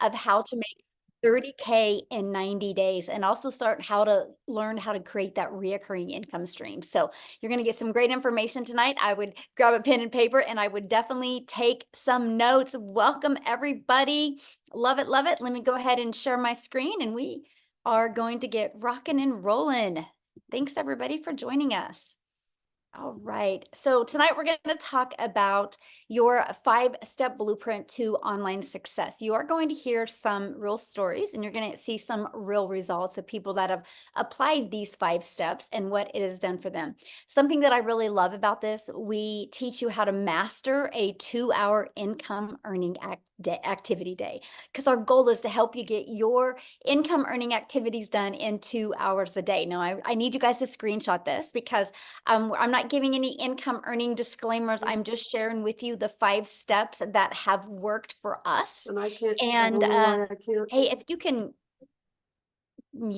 of how to make 30K in 90 days and also start how to learn how to create that reoccurring income stream. So you're going to get some great information tonight. I would grab a pen and paper and I would definitely take some notes. Welcome everybody. Love it, love it. Let me go ahead and share my screen and we are going to get rocking and rolling. Thanks everybody for joining us. All right. So tonight we're going to talk about your 5-step blueprint to online success. You are going to hear some real stories and you're going to see some real results of people that have applied these 5 steps and what it has done for them. Something that I really love about this, we teach you how to master a 2-hour income earning activity day, because our goal is to help you get your income earning activities done in 2 hours a day. Now, I need you guys to screenshot this because I'm not giving any income earning disclaimers. I'm just sharing with you the 5 steps that have worked for us. And I can't, And I don't know why I can't. hey, if you can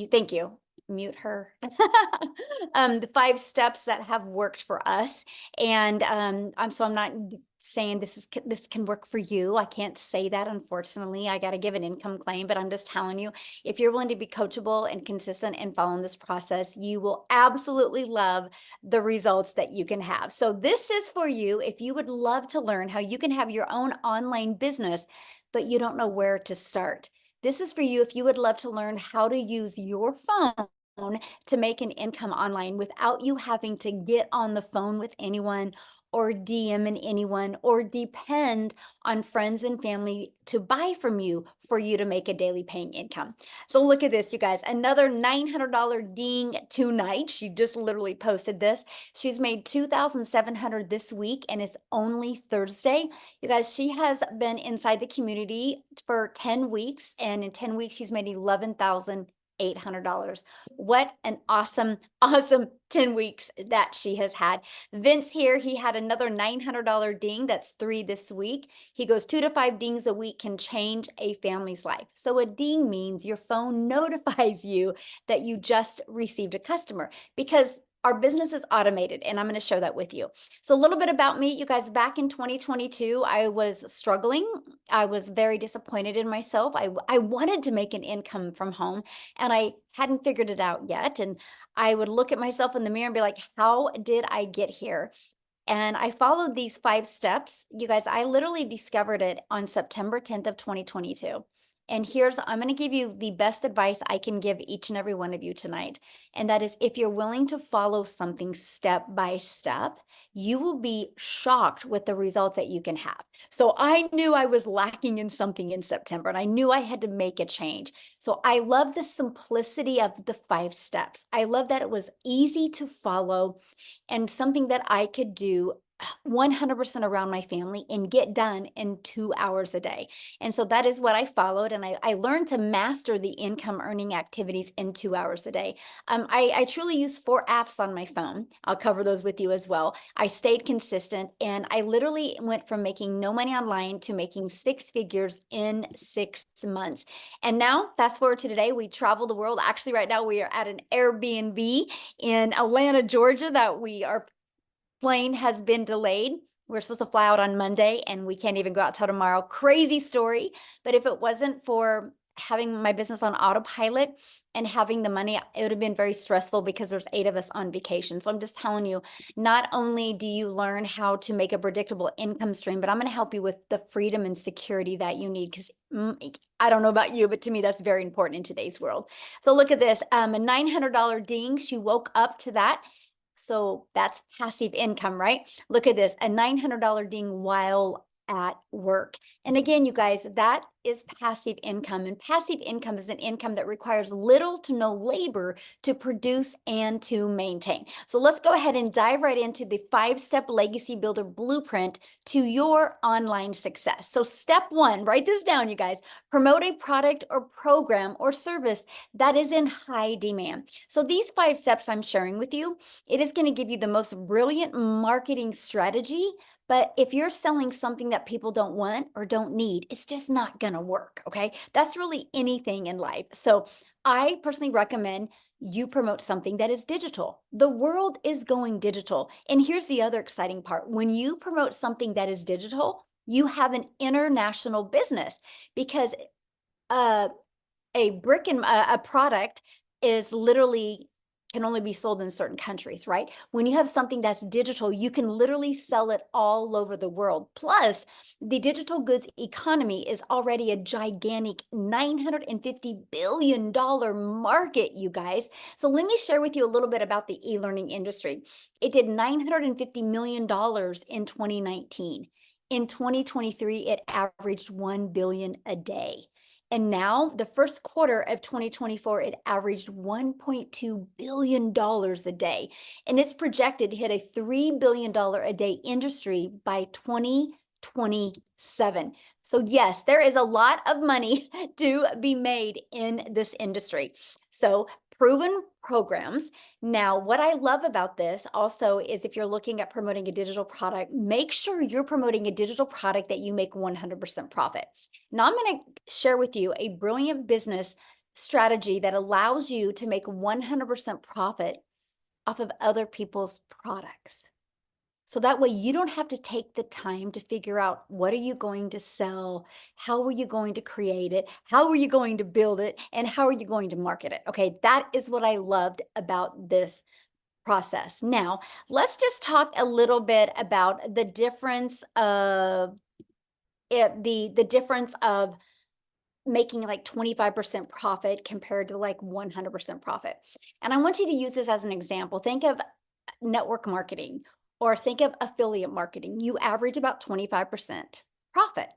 thank you. Mute her. The 5 steps that have worked for us. And I'm not saying this can work for you. I can't say that, unfortunately. I got to give an income claim, but I'm just telling you, if you're willing to be coachable and consistent and following this process, you will absolutely love the results that you can have. So this is for you if you would love to learn how you can have your own online business, but you don't know where to start. This is for you if you would love to learn how to use your phone to make an income online without you having to get on the phone with anyone or DMing anyone or depend on friends and family to buy from you for you to make a daily paying income. So look at this, you guys, another $900 ding tonight. She just literally posted this. She's made $2,700 this week and it's only Thursday. You guys, she has been inside the community for 10 weeks and in 10 weeks she's made $11,800. What an awesome, awesome 10 weeks that she has had. Vince here, he had another $900 ding. That's 3 this week. He goes 2 to 5 dings a week can change a family's life. So a ding means your phone notifies you that you just received a customer because our business is automated, and I'm going to show that with you. So a little bit about me, you guys. Back in 2022, I was struggling. I was very disappointed in myself. I wanted to make an income from home, and I hadn't figured it out yet. And I would look at myself in the mirror and be like, how did I get here? And I followed these 5 steps. You guys, I literally discovered it on September 10th of 2022. And I'm going to give you the best advice I can give each and every one of you tonight. And that is, if you're willing to follow something step by step, you will be shocked with the results that you can have. So I knew I was lacking in something in September and I knew I had to make a change. So I love the simplicity of the 5 steps. I love that it was easy to follow and something that I could do 100% around my family and get done in 2 hours a day. And so that is what I followed. And I learned to master the income earning activities in 2 hours a day. I truly use 4 apps on my phone. I'll cover those with you as well. I stayed consistent and I literally went from making no money online to making 6 figures in 6 months. And now fast forward to today, we travel the world. Actually, right now we are at an Airbnb in Atlanta, Georgia, that our plane has been delayed. We're supposed to fly out on Monday and we can't even go out till tomorrow. Crazy story. But if it wasn't for having my business on autopilot and having the money, it would have been very stressful because there's 8 of us on vacation. So I'm just telling you, not only do you learn how to make a predictable income stream, but I'm going to help you with the freedom and security that you need, because I don't know about you, but to me, that's very important in today's world. So look at this, a $900 ding. She woke up to that. So that's passive income, right? Look at this, a $900 ding while at work. And again, you guys, that is passive income. And passive income is an income that requires little to no labor to produce and to maintain. So let's go ahead and dive right into the 5-step legacy builder blueprint to your online success. So step 1, write this down, you guys. Promote a product or program or service that is in high demand. So these 5 steps I'm sharing with you, it is going to give you the most brilliant marketing strategy. But if you're selling something that people don't want or don't need, it's just not going to work. Okay. That's really anything in life. So I personally recommend you promote something that is digital. The world is going digital. And here's the other exciting part. When you promote something that is digital, you have an international business, because a brick and a product is literally can only be sold in certain countries, right? When you have something that's digital, you can literally sell it all over the world. Plus, the digital goods economy is already a gigantic $950 billion market, you guys. So let me share with you a little bit about the e-learning industry. It did $950 million in 2019. In 2023, it averaged 1 billion a day. And now, the first quarter of 2024, it averaged $1.2 billion a day. And it's projected to hit a $3 billion a day industry by 2027. So, yes, there is a lot of money to be made in this industry. So, proven programs. Now, what I love about this also is if you're looking at promoting a digital product, make sure you're promoting a digital product that you make 100% profit. Now, I'm going to share with you a brilliant business strategy that allows you to make 100% profit off of other people's products. So that way you don't have to take the time to figure out what are you going to sell, how are you going to create it, how are you going to build it, and how are you going to market it. Okay, that is what I loved about this process. Now, let's just talk a little bit about the difference of the difference of making like 25% profit compared to like 100% profit. And I want you to use this as an example. Think of network marketing or think of affiliate marketing. You average about 25% profit.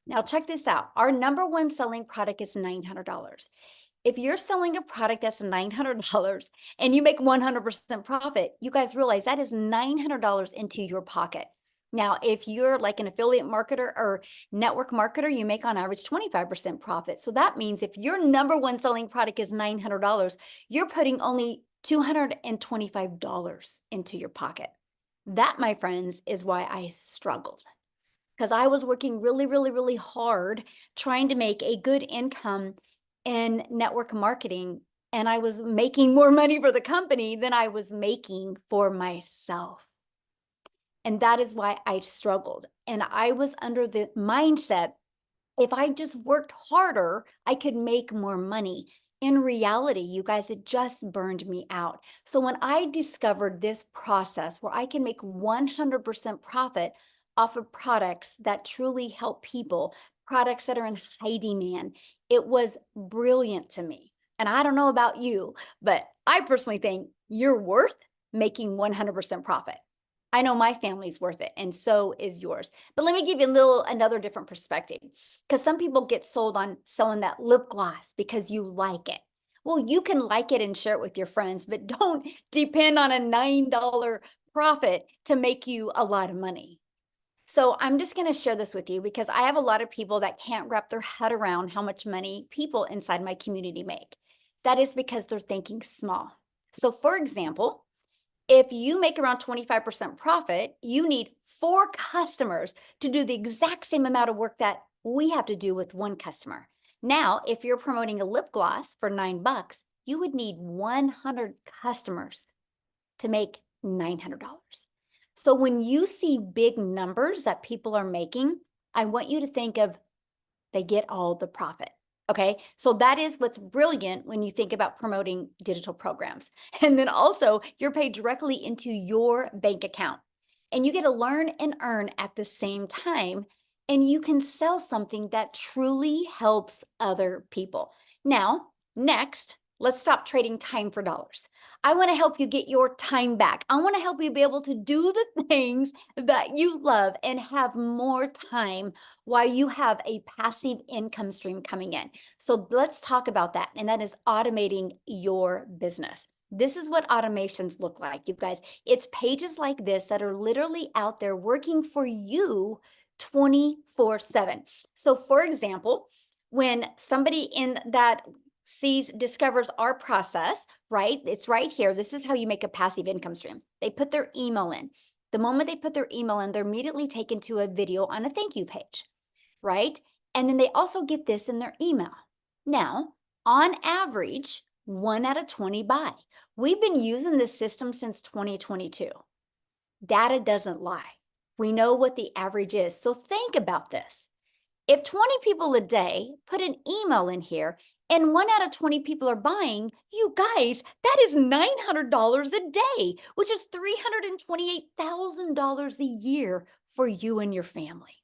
Now, check this out. Our number one selling product is $900. If you're selling a product that's $900 and you make 100% profit, you guys realize that is $900 into your pocket. Now, if you're like an affiliate marketer or network marketer, you make on average 25% profit. So that means if your number one selling product is $900, you're putting only $225 into your pocket. That, my friends, is why I struggled, because I was working really, really, really hard trying to make a good income in network marketing. And I was making more money for the company than I was making for myself. And that is why I struggled. And I was under the mindset, if I just worked harder, I could make more money. In reality, you guys, it just burned me out. So when I discovered this process where I can make 100% profit off of products that truly help people, products that are in high demand, it was brilliant to me. And I don't know about you, but I personally think you're worth making 100% profit. I know my family's worth it, and so is yours. But let me give you another different perspective, because some people get sold on selling that lip gloss because you like it. Well, you can like it and share it with your friends, but don't depend on a $9 profit to make you a lot of money. So I'm just going to share this with you because I have a lot of people that can't wrap their head around how much money people inside my community make. That is because they're thinking small. So for example, if you make around 25% profit, you need 4 customers to do the exact same amount of work that we have to do with 1 customer. Now, if you're promoting a lip gloss for $9, you would need 100 customers to make $900. So when you see big numbers that people are making, I want you to think of they get all the profit. Okay, so that is what's brilliant when you think about promoting digital programs. And then also, you're paid directly into your bank account. And you get to learn and earn at the same time. And you can sell something that truly helps other people. Now, next, let's stop trading time for dollars. I want to help you get your time back. I want to help you be able to do the things that you love and have more time while you have a passive income stream coming in. So let's talk about that. And that is automating your business. This is what automations look like, you guys. It's pages like this that are literally out there working for you 24/7. So for example, when somebody in that discovers our process, right? It's right here. This is how you make a passive income stream. They put their email in. The moment they put their email in, they're immediately taken to a video on a thank you page, right? And then they also get this in their email. Now, on average, 1 out of 20 buy. We've been using this system since 2022. Data doesn't lie. We know what the average is. So think about this. If 20 people a day put an email in here and 1 out of 20 people are buying, you guys, that is $900 a day, which is $328,000 a year for you and your family.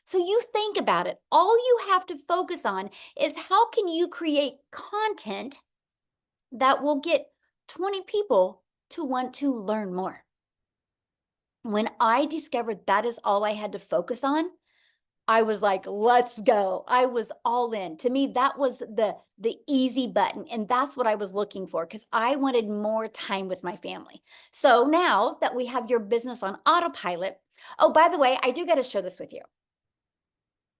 So you think about it. All you have to focus on is how can you create content that will get 20 people to want to learn more. When I discovered that is all I had to focus on, I was like, let's go. I was all in. To me, that was the easy button. And that's what I was looking for because I wanted more time with my family. So now that we have your business on autopilot, oh, by the way, I do got to share this with you.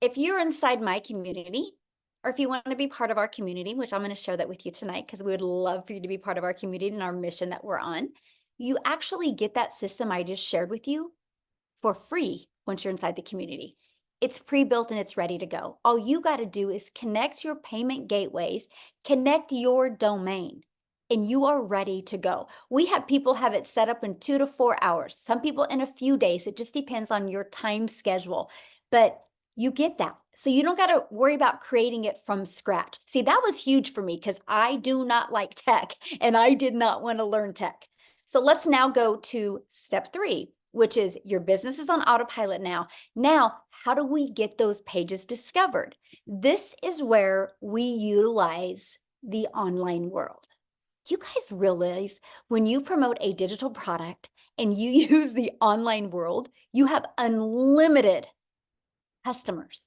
If you're inside my community, or if you want to be part of our community, which I'm going to share that with you tonight because we would love for you to be part of our community and our mission that we're on, you actually get that system I just shared with you for free once you're inside the community. It's pre-built and it's ready to go. All you got to do is connect your payment gateways, connect your domain, and you are ready to go. We have people have it set up in 2 to 4 hours. Some people in a few days. It just depends on your time schedule. But you get that. So you don't got to worry about creating it from scratch. See, that was huge for me because I do not like tech and I did not want to learn tech. So let's now go to step 3, which is your business is on autopilot now. Now, how do we get those pages discovered? This is where we utilize the online world. You guys realize when you promote a digital product and you use the online world, you have unlimited customers.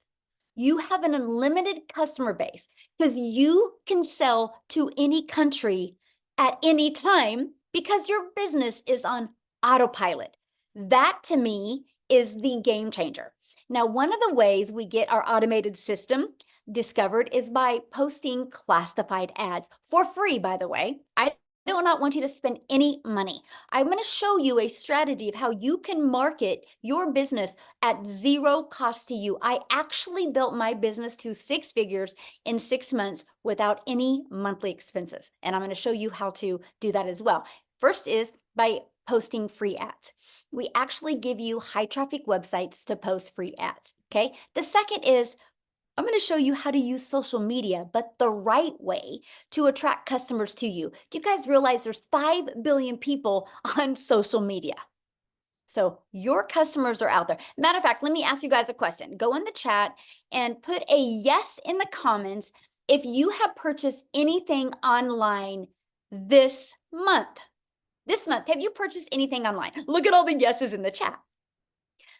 You have an unlimited customer base because you can sell to any country at any time because your business is on autopilot. That to me is the game changer. Now, one of the ways we get our automated system discovered is by posting classified ads for free, by the way. I do not want you to spend any money. I'm going to show you a strategy of how you can market your business at zero cost to you. I actually built my business to 6 figures in 6 months without any monthly expenses. And I'm going to show you how to do that as well. First is by posting free ads. We actually give you high traffic websites to post free ads. Okay. The second is I'm going to show you how to use social media, but the right way to attract customers to you. Do you guys realize there's 5 billion people on social media? So your customers are out there. Matter of fact, let me ask you guys a question. Go in the chat and put a yes in the comments if you have purchased anything online this month. This month, have you purchased anything online? Look at all the yeses in the chat.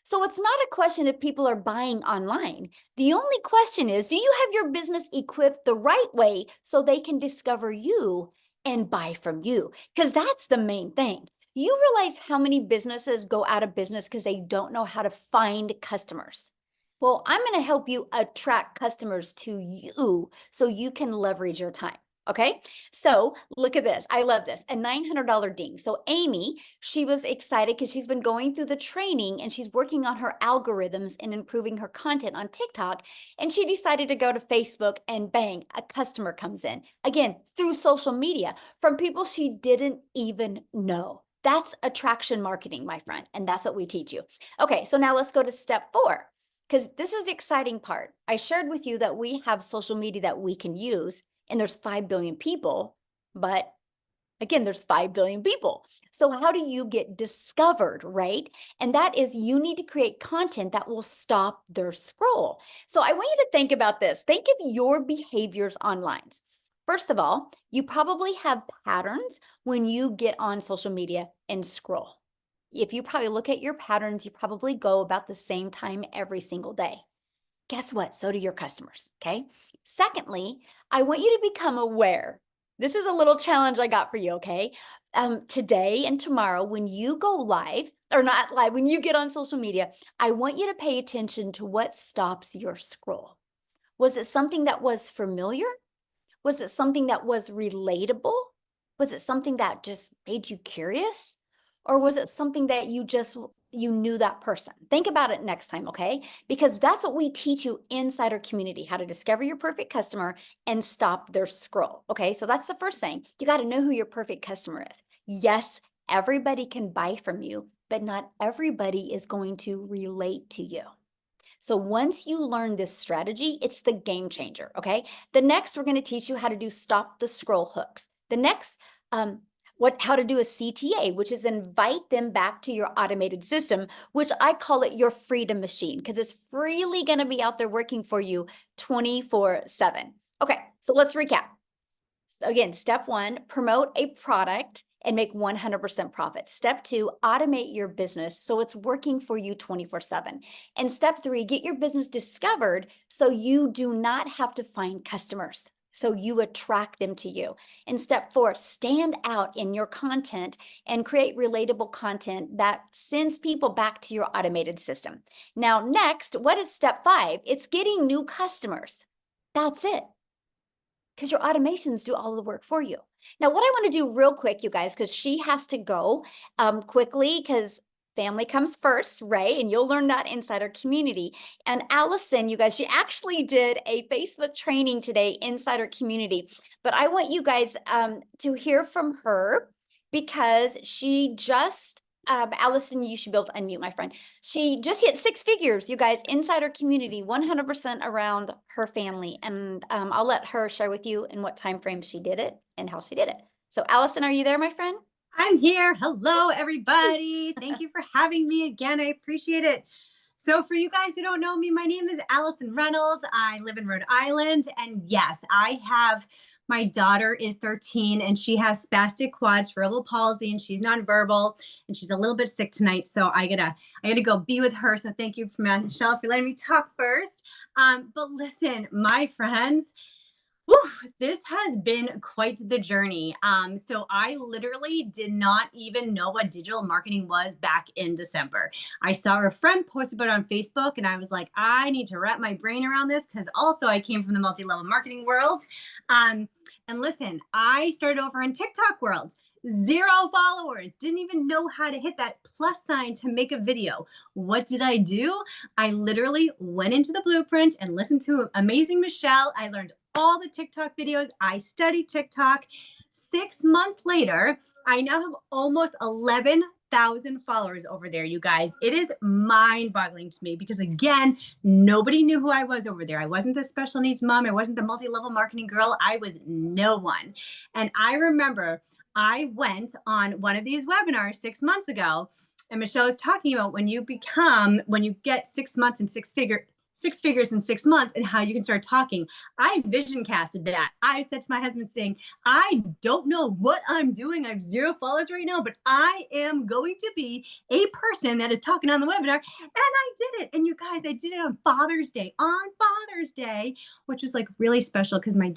So it's not a question if people are buying online. The only question is, do you have your business equipped the right way so they can discover you and buy from you? Because that's the main thing. You realize how many businesses go out of business because they don't know how to find customers. Well, I'm going to help you attract customers to you so you can leverage your time. Okay, so look at this. I love this. A $900 ding. So Amy, she was excited because she's been going through the training and she's working on her algorithms and improving her content on TikTok. And she decided to go to Facebook and bang, a customer comes in. Again, through social media from people she didn't even know. That's attraction marketing, my friend. And that's what we teach you. Okay, so now let's go to step 4. Because this is the exciting part. I shared with you that we have social media that we can use. And there's 5 billion people, but again, there's 5 billion people. So how do you get discovered, right? And that is you need to create content that will stop their scroll. So I want you to think about this. Think of your behaviors online. First of all, you probably have patterns when you get on social media and scroll. If you probably look at your patterns, you probably go about the same time every single day. Guess what? So do your customers, okay? Secondly, I want you to become aware. This is a little challenge I got for you, okay? Today and tomorrow, when you go live, or not live, when you get on social media, I want you to pay attention to what stops your scroll. Was it something that was familiar? Was it something that was relatable? Was it something that just made you curious? Or was it something that you knew that person? Think about it next time, okay? Because that's what we teach you inside our community, how to discover your perfect customer and stop their scroll. Okay, so that's the first thing. You got to know who your perfect customer is. Yes, everybody can buy from you, but not everybody is going to relate to you. So once you learn this strategy, it's the game changer, okay? The next, we're gonna teach you how to do stop the scroll hooks. The next, how to do a CTA, which is invite them back to your automated system, which I call it your freedom machine, because it's freely gonna be out there working for you 24/7. Okay, so let's recap. Again, step one, promote a product and make 100% profit. Step two, automate your business so it's working for you 24/7. And step three, get your business discovered so you do not have to find customers. So you attract them to you. And step four, stand out in your content and create relatable content that sends people back to your automated system. Now, next, what is step five? It's getting new customers. That's it, because your automations do all the work for you. Now, what I want to do real quick, you guys, because she has to go quickly, because family comes first, right? And you'll learn that inside our community. And Allison, you guys, she actually did a Facebook training today inside our community. But I want you guys to hear from her, because she just, Allison, you should be able to unmute, my friend. She just hit 6 figures, you guys, inside our community, 100% around her family. And I'll let her share with you in what time frame she did it and how she did it. So Allison, are you there, my friend? I'm here. Hello, everybody. Thank you for having me again. I appreciate it. So for you guys who don't know me, my name is Allison Reynolds. I live in Rhode Island. And yes, my daughter is 13 and she has spastic quad cerebral palsy and she's nonverbal and she's a little bit sick tonight. So I gotta go be with her. So thank you, Michelle, for letting me talk first. But listen, my friends, whew, this has been quite the journey. So I literally did not even know what digital marketing was back in December. I saw a friend post about it on Facebook and I was like, I need to wrap my brain around this, because also I came from the multi-level marketing world. And listen, I started over in TikTok world. 0 followers, didn't even know how to hit that plus sign to make a video. What did I do? I literally went into the blueprint and listened to Amazing Michelle. I learned all the TikTok videos. I studied TikTok. 6 months later, I now have almost 11,000 followers over there, you guys. It is mind-boggling to me because, again, nobody knew who I was over there. I wasn't the special needs mom. I wasn't the multi-level marketing girl. I was no one. And I remember I went on one of these webinars 6 months ago, and Michelle was talking about when you get 6 months and six figures in 6 months and how you can start talking. I vision casted that. I said to my husband saying, I don't know what I'm doing. I have 0 followers right now, but I am going to be a person that is talking on the webinar. And I did it. And you guys, I did it on Father's Day, which was like really special because my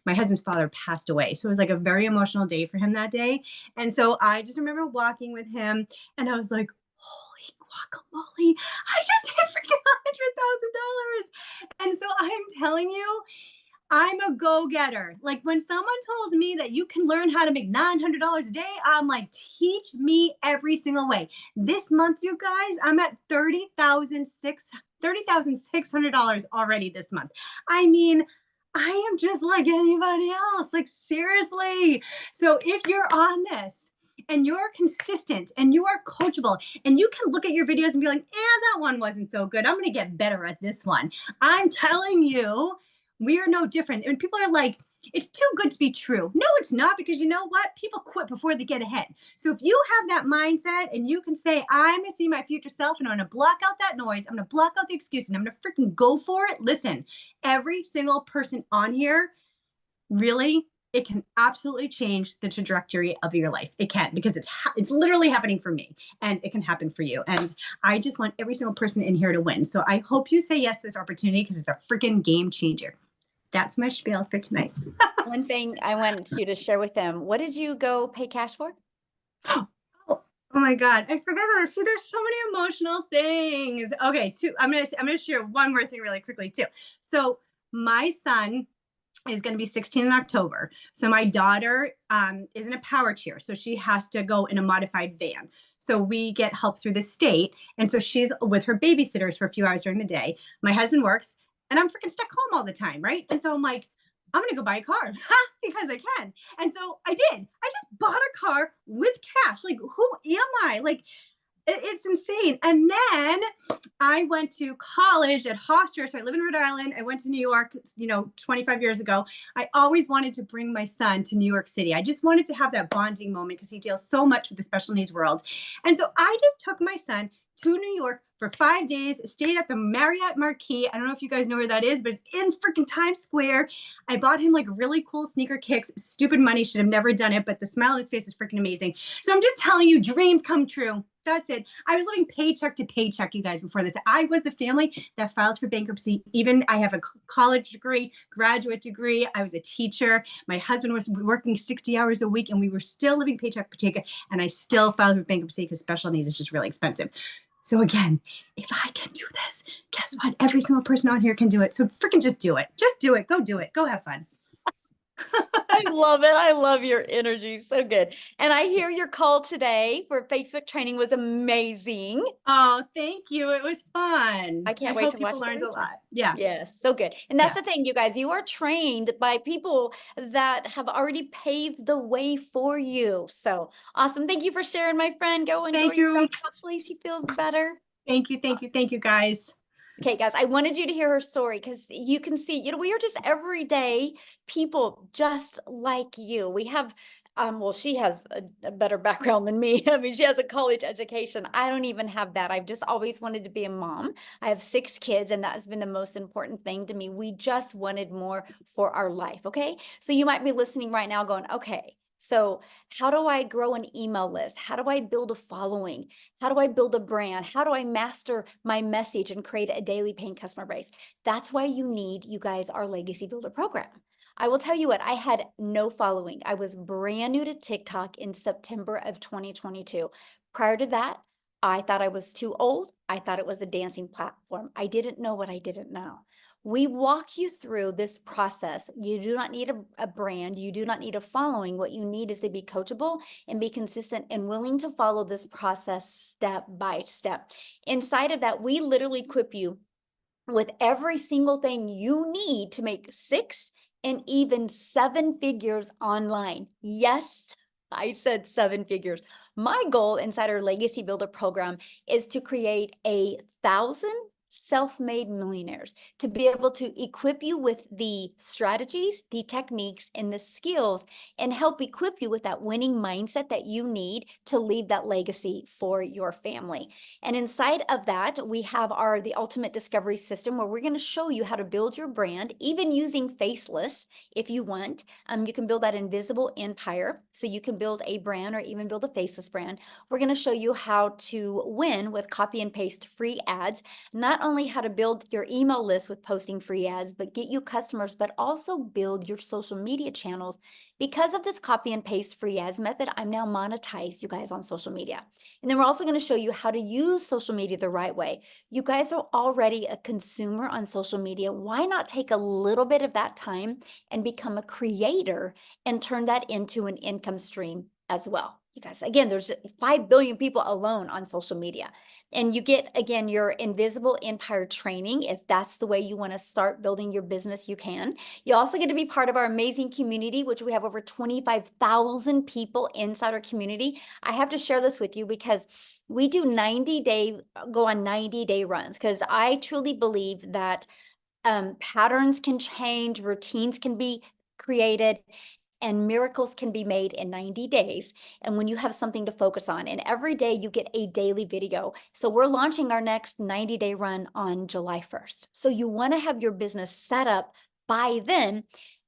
husband's father passed away. So it was like a very emotional day for him that day. And so I just remember walking with him and I was like, holy guacamole, I just hit freaking $100,000. And so I'm telling you, I'm a go-getter. Like when someone told me that you can learn how to make $900 a day, I'm like, teach me every single way. This month, you guys, I'm at $30,600 already this month. I mean, I am just like anybody else. Like seriously. So if you're on this and you're consistent and you are coachable and you can look at your videos and be like, that one wasn't so good. I'm going to get better at this one. I'm telling you, we are no different. And people are like, it's too good to be true. No, it's not, because you know what? People quit before they get ahead. So if you have that mindset and you can say, I'm going to see my future self and I'm going to block out that noise, I'm going to block out the excuses and I'm going to freaking go for it. Listen, every single person on here, really, it can absolutely change the trajectory of your life. It can, because it's literally happening for me and it can happen for you. And I just want every single person in here to win. So I hope you say yes to this opportunity because it's a freaking game changer. That's my spiel for tonight. One thing I wanted you to share with them, what did you go pay cash for? Oh my God, I forgot about this. See, there's so many emotional things. Okay, I'm gonna share one more thing really quickly too. So my son is going to be 16 in October. So my daughter is in a power chair. So she has to go in a modified van. So we get help through the state. And so she's with her babysitters for a few hours during the day. My husband works and I'm freaking stuck home all the time. Right. And so I'm like, I'm going to go buy a car because I can. And so I did. I just bought a car with cash. Like, who am I? Like, it's insane. And then I went to college at Hofstra. So I live in Rhode Island. I went to New York, 25 years ago. I always wanted to bring my son to New York City. I just wanted to have that bonding moment because he deals so much with the special needs world. And so I just took my son to New York for 5 days, stayed at the Marriott Marquis. I don't know if you guys know where that is, but it's in freaking Times Square. I bought him like really cool sneaker kicks. Stupid money, should have never done it, but the smile on his face is freaking amazing. So I'm just telling you, dreams come true. That's it. I was living paycheck to paycheck, you guys, before this. I was the family that filed for bankruptcy. Even I have a college degree, graduate degree. I was a teacher. My husband was working 60 hours a week, and we were still living paycheck to paycheck. And I still filed for bankruptcy because special needs is just really expensive. So again, if I can do this, guess what? Every single person on here can do it. So freaking just do it. Just do it. Go do it. Go have fun. I love it. I love your energy. So good. And I hear your call today for Facebook training was amazing. Oh, thank you. It was fun. I can't I wait hope to people watch the learned a replay. lot. Yeah. Yes, so good. And that's Yeah. the thing, you guys, you are trained by people that have already paved the way for you. So awesome. Thank you for sharing, my friend. Go enjoy Thank your you. run. Hopefully she feels better. Thank you. Thank you. Thank you, guys. Okay, guys, I wanted you to hear her story because you can see, we are just everyday people just like you. We have, well, she has a better background than me. I mean, she has a college education. I don't even have that. I've just always wanted to be a mom. I have 6 kids, and that has been the most important thing to me. We just wanted more for our life. Okay. So you might be listening right now going, okay, so how do I grow an email list? How do I build a following? How do I build a brand? How do I master my message and create a daily paying customer base? That's why you need, you guys, our Legacy Builder program. I will tell you what, I had no following. I was brand new to TikTok in September of 2022. Prior to that, I thought I was too old. I thought it was a dancing platform. I didn't know what I didn't know. We walk you through this process. You do not need a brand. You do not need a following. What you need is to be coachable and be consistent and willing to follow this process step by step. Inside of that, we literally equip you with every single thing you need to make 6 and even 7 figures online. Yes, I said 7 figures. My goal inside our Legacy Builder program is to create 1,000 self-made millionaires, to be able to equip you with the strategies, the techniques, and the skills, and help equip you with that winning mindset that you need to leave that legacy for your family. And inside of that, we have the ultimate discovery system, where we're going to show you how to build your brand, even using faceless if you want. You can build that invisible empire. So you can build a brand or even build a faceless brand. We're going to show you how to win with copy and paste free ads, not only how to build your email list with posting free ads, but get you customers, but also build your social media channels. Because of this copy and paste free ads method, I'm now monetized, you guys, on social media. And then we're also going to show you how to use social media the right way. You guys are already a consumer on social media. Why not take a little bit of that time and become a creator and turn that into an income stream as well? You guys, again, there's 5 billion people alone on social media. And you get, again, your invisible empire training. If that's the way you want to start building your business, you can. You also get to be part of our amazing community, which we have over 25,000 people inside our community. I have to share this with you because we do go on 90-day runs, because I truly believe that patterns can change, routines can be created, and miracles can be made in 90 days. And when you have something to focus on, and every day you get a daily video. So we're launching our next 90-day run on July 1st. So you want to have your business set up by then.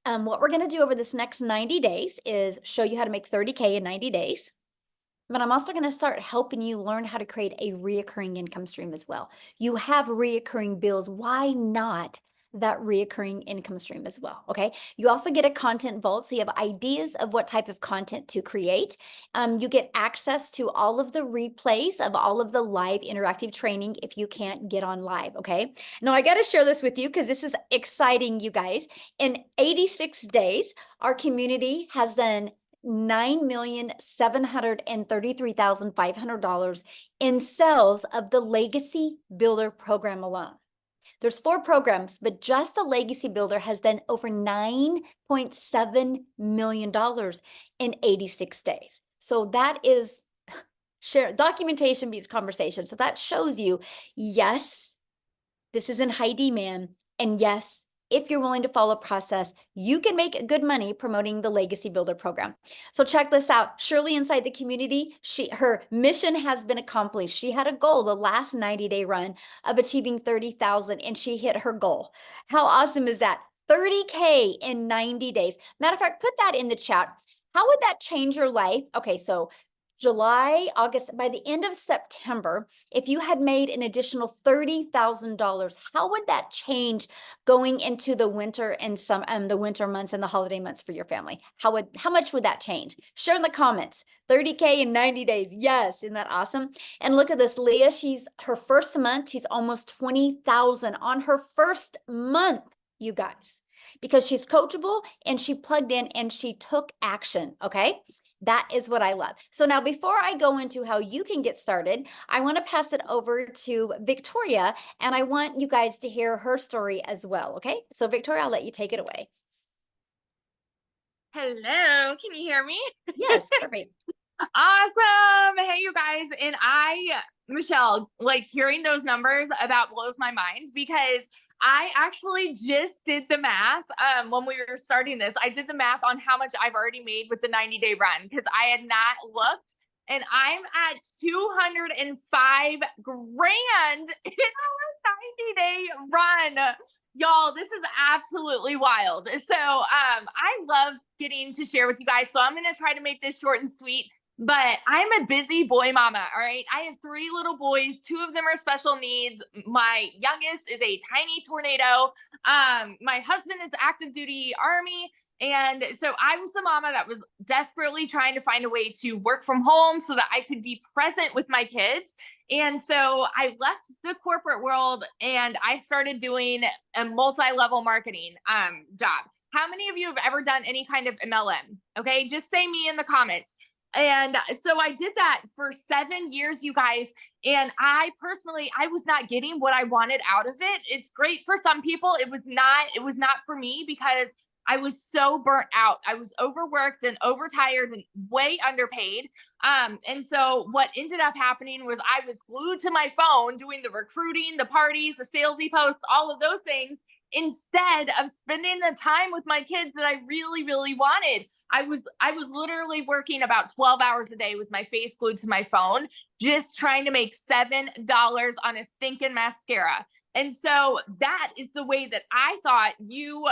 What we're going to do over this next 90 days is show you how to make 30K in 90 days. But I'm also going to start helping you learn how to create a reoccurring income stream as well. You have reoccurring bills. Why not that reoccurring income stream as well? Okay. You also get a content vault. So you have ideas of what type of content to create. You get access to all of the replays of all of the live interactive training if you can't get on live. Okay. Now I got to share this with you because this is exciting, you guys. In 86 days, our community has done $9,733,500 in sales of the Legacy Builder program alone. There's 4 programs, but just the Legacy Builder has done over $9.7 million in 86 days. So that is Share documentation beats conversation. So that shows you, yes, this is in high demand. And yes, if you're willing to follow process, you can make good money promoting the Legacy Builder program. So check this out. Shirley inside the community, her mission has been accomplished. She had a goal the last 90-day run of achieving 30,000 and she hit her goal. How awesome is that? 30K in 90 days. Matter of fact, put that in the chat. How would that change your life? Okay, so July, August, by the end of September, if you had made an additional $30,000, how would that change going into the winter and the winter months and the holiday months for your family? How much would that change? Share in the comments. 30K in 90 days. Yes, isn't that awesome? And look at this, Leah, she's her first month, she's almost 20,000 on her first month, you guys, because she's coachable and she plugged in and she took action, okay? That is what I love. So now before I go into how you can get started, I want to pass it over to Victoria and I want you guys to hear her story as well. Okay. So Victoria, I'll let you take it away. Hello, can you hear me? Yes, perfect. Awesome. Hey, you guys. And Michelle, like hearing those numbers about blows my mind because I actually just did the math. When we were starting this, I did the math on how much I've already made with the 90-day run because I had not looked. And I'm at 205 grand in our 90-day run. Y'all, this is absolutely wild. So I love getting to share with you guys. So I'm going to try to make this short and sweet. But I'm a busy boy mama, all right? I have 3 little boys. 2 of them are special needs. My youngest is a tiny tornado. My husband is active duty Army. And so I was the mama that was desperately trying to find a way to work from home so that I could be present with my kids. And so I left the corporate world and I started doing a multi-level marketing job. How many of you have ever done any kind of MLM? Okay, just say me in the comments. And so I did that for 7 years, you guys. And I was not getting what I wanted out of it. It's great for some people. It was not for me because I was so burnt out. I was overworked and overtired and way underpaid. And so what ended up happening was I was glued to my phone doing the recruiting, the parties, the salesy posts, all of those things, instead of spending the time with my kids that I really, really wanted. I was literally working about 12 hours a day with my face glued to my phone, just trying to make $7 on a stinking mascara. And so that is the way that I thought you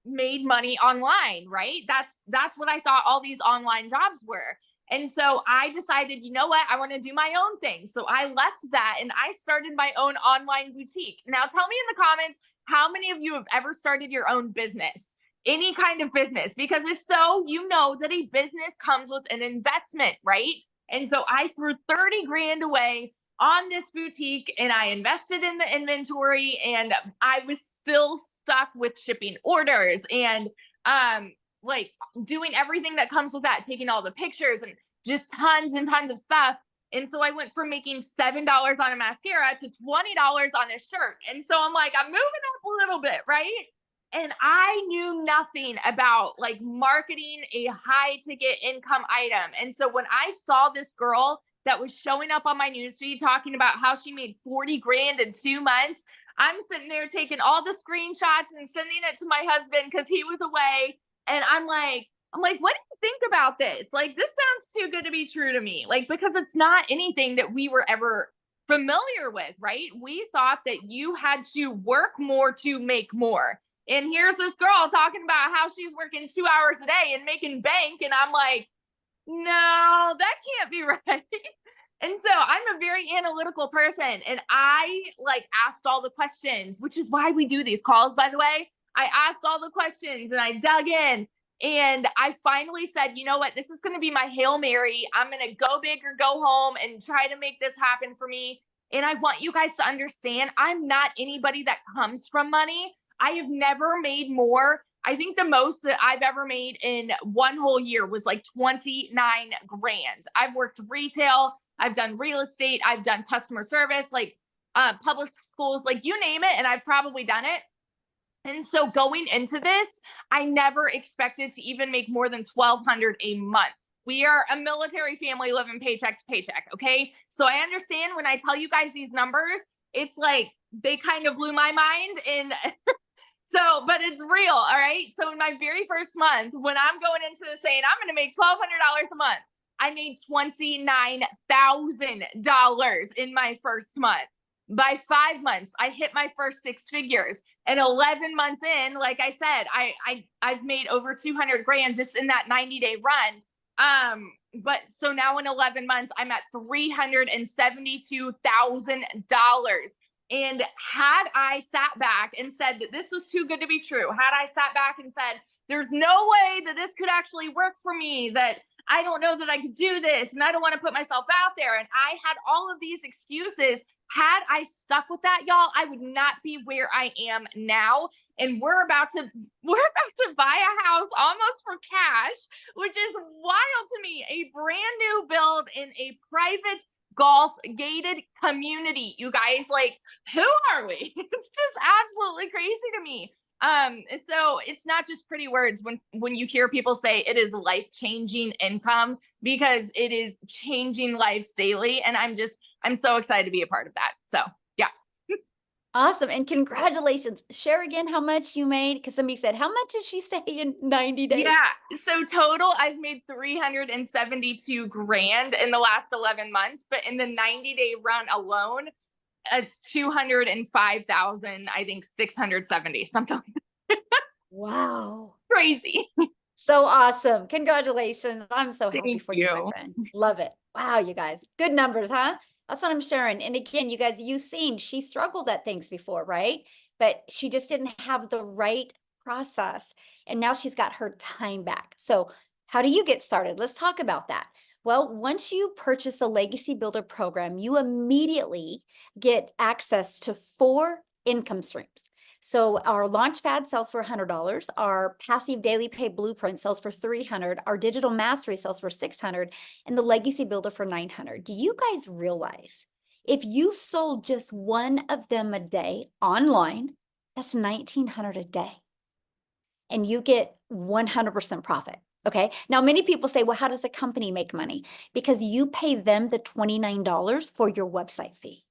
made money online, right? That's what I thought all these online jobs were. And so I decided, you know what? I want to do my own thing. So I left that and I started my own online boutique. Now tell me in the comments, how many of you have ever started your own business? Any kind of business? Because if so, you know that a business comes with an investment, right? And so I threw 30 grand away on this boutique and I invested in the inventory and I was still stuck with shipping orders and like doing everything that comes with that, taking all the pictures and just tons and tons of stuff. And so I went from making $7 on a mascara to $20 on a shirt. And so I'm like, I'm moving up a little bit, right? And I knew nothing about like marketing a high ticket income item. And so when I saw this girl that was showing up on my newsfeed talking about how she made 40 grand in 2 months, I'm sitting there taking all the screenshots and sending it to my husband because he was away. And I'm like, what do you think about this? Like, this sounds too good to be true to me. Like, because it's not anything that we were ever familiar with, right? We thought that you had to work more to make more. And here's this girl talking about how she's working 2 hours a day and making bank. And I'm like, no, that can't be right. And so I'm a very analytical person and I like asked all the questions, which is why we do these calls, by the way. I asked all the questions and I dug in and I finally said, you know what, this is going to be my Hail Mary. I'm going to go big or go home and try to make this happen for me. And I want you guys to understand, I'm not anybody that comes from money. I have never made more. I think the most that I've ever made in one whole year was like 29 grand. I've worked retail, I've done real estate, I've done customer service, like public schools, like you name it, and I've probably done it. And so going into this, I never expected to even make more than $1,200 a month. We are a military family living paycheck to paycheck. Okay. So I understand when I tell you guys these numbers, it's like they kind of blew my mind. And so, but it's real. All right. So in my very first month, when I'm going into this saying I'm going to make $1,200 a month, I made $29,000 in my first month. By 5 months, I hit my first six figures. And 11 months in, like I said, I've made over 200 grand just in that 90-day run. But so now in 11 months, I'm at $372,000. And had I sat back and said that this was too good to be true, had I sat back and said, there's no way that this could actually work for me, that I don't know that I could do this, and I don't want to put myself out there, and I had all of these excuses, had I stuck with that, y'all, I would not be where I am now. And we're about to buy a house almost for cash, which is wild to me. A brand new build in a private golf gated community. You guys, like, who are we? It's just absolutely crazy to me. So it's not just pretty words when you hear people say it is life-changing income, because it is changing lives daily. And I'm so excited to be a part of that. So yeah. Awesome. And congratulations. Share again how much you made, because somebody said, how much did she say in 90 days? Yeah. So total, I've made 372 grand in the last 11 months, but in the 90-day run alone, it's 205,000, I think 670, something like that. Wow. Crazy. So awesome. Congratulations. I'm so happy Thank for you, my you. friend. Love it. Wow, you guys. Good numbers, huh? That's what I'm sharing. And again, you guys, you've seen she struggled at things before, right? But she just didn't have the right process. And now she's got her time back. So how do you get started? Let's talk about that. Well, once you purchase a Legacy Builder program, you immediately get access to 4 income streams. So our Launchpad sells for $100. Our Passive Daily Pay Blueprint sells for $300. Our Digital Mastery sells for $600, and the Legacy Builder for $900. Do you guys realize if you sold just one of them a day online, that's $1,900 a day, and you get 100% profit? Okay. Now, many people say, well, how does a company make money? Because you pay them the $29 for your website fee.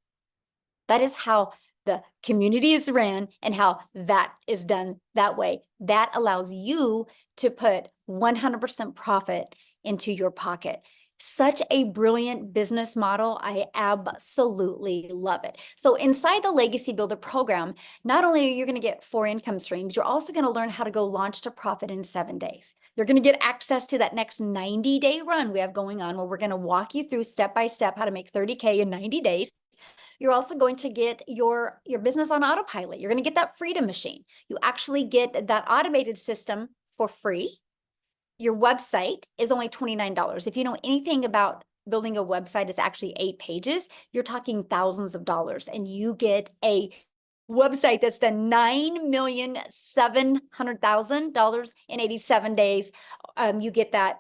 That is how the community is ran and how that is done that way. That allows you to put 100% profit into your pocket. Such a brilliant business model. I absolutely love it. So inside the Legacy Builder program, not only are you going to get 4 income streams, you're also going to learn how to go launch to profit in 7 days. You're going to get access to that next 90-day run we have going on, where we're going to walk you through step by step how to make 30K in 90 days. You're also going to get your business on autopilot. You're going to get that Freedom Machine. You actually get that automated system for free. Your website is only $29. If you know anything about building a website, it's actually 8 pages. You're talking thousands of dollars, and you get a website that's done $9,700,000 in 87 days. You get that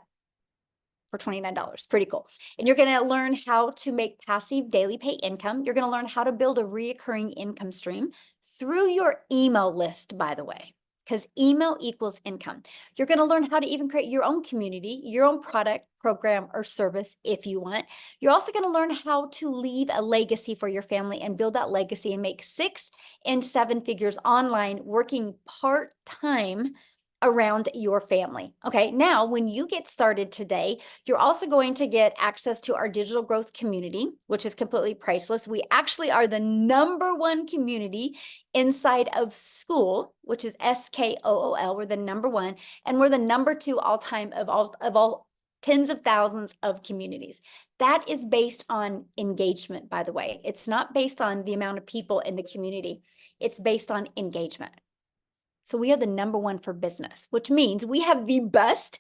for $29. Pretty cool. And you're going to learn how to make passive daily pay income. You're going to learn how to build a reoccurring income stream through your email list, by the way, because email equals income. You're going to learn how to even create your own community, your own product, program, or service if you want. You're also going to learn how to leave a legacy for your family and build that legacy and make 6 and 7 figures online, working part-time around your family. Okay, now when you get started today, you're also going to get access to our digital growth community, which is completely priceless. We actually are the #1 community inside of school, which is SKOOL. We're the #1, and we're the #2 all time of all tens of thousands of communities. That is based on engagement, by the way. It's not based on the amount of people in the community. It's based on engagement. So we are the #1 for business, which means we have the best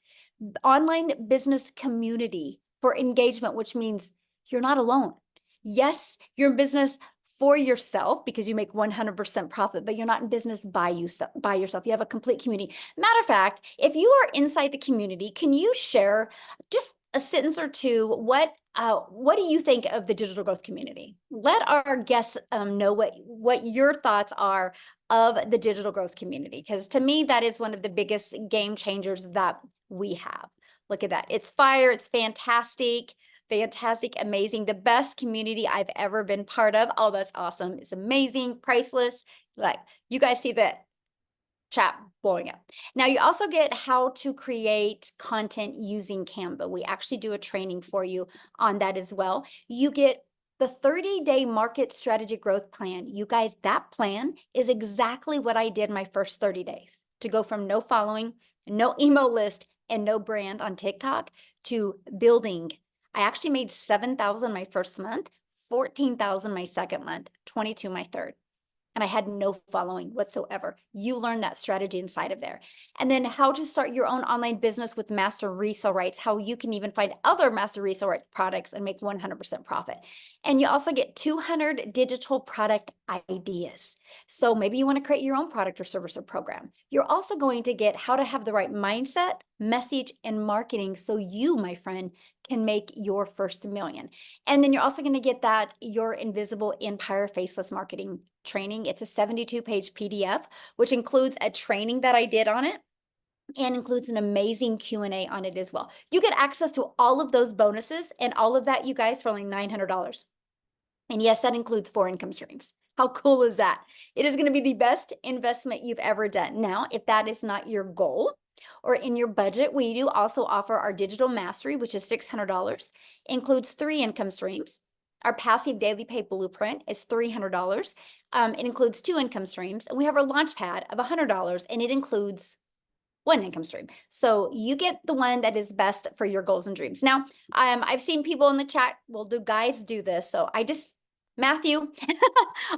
online business community for engagement, which means you're not alone. Yes, you're in business for yourself because you make 100% profit, but you're not in business by yourself. You have a complete community. Matter of fact, if you are inside the community, can you share just a sentence or two? What do you think of the digital growth community? Let our guests know what your thoughts are of the digital growth community, because to me, that is one of the biggest game changers that we have. Look at that. It's fire. It's fantastic. Fantastic, amazing. The best community I've ever been part of. Oh, that's awesome. It's amazing, priceless. Like, you guys see that chat blowing up. Now you also get how to create content using Canva. We actually do a training for you on that as well. You get the 30-day market strategy growth plan. You guys, that plan is exactly what I did my first 30 days to go from no following, no email list, and no brand on TikTok to building. I actually made 7,000 my first month, 14,000 my second month, 22 my third, and I had no following whatsoever. You learn that strategy inside of there. And then how to start your own online business with master resale rights, how you can even find other master resale rights products and make 100% profit. And you also get 200 digital product ideas. So maybe you want to create your own product or service or program. You're also going to get how to have the right mindset, message, and marketing so you, my friend, can make your first million. And then you're also going to get that Your Invisible Empire Faceless Marketing training. It's a 72-page PDF, which includes a training that I did on it and includes an amazing Q&A on it as well. You get access to all of those bonuses and all of that, you guys, for only $900. And yes, that includes 4 income streams. How cool is that? It is going to be the best investment you've ever done. Now, if that is not your goal or in your budget, we do also offer our digital mastery, which is $600, includes 3 income streams. Our passive daily pay blueprint is $300. It includes 2 income streams. And we have our launch pad of $100, and it includes 1 income stream. So you get the one that is best for your goals and dreams. Now, I've seen people in the chat, well, do guys do this? So Matthew,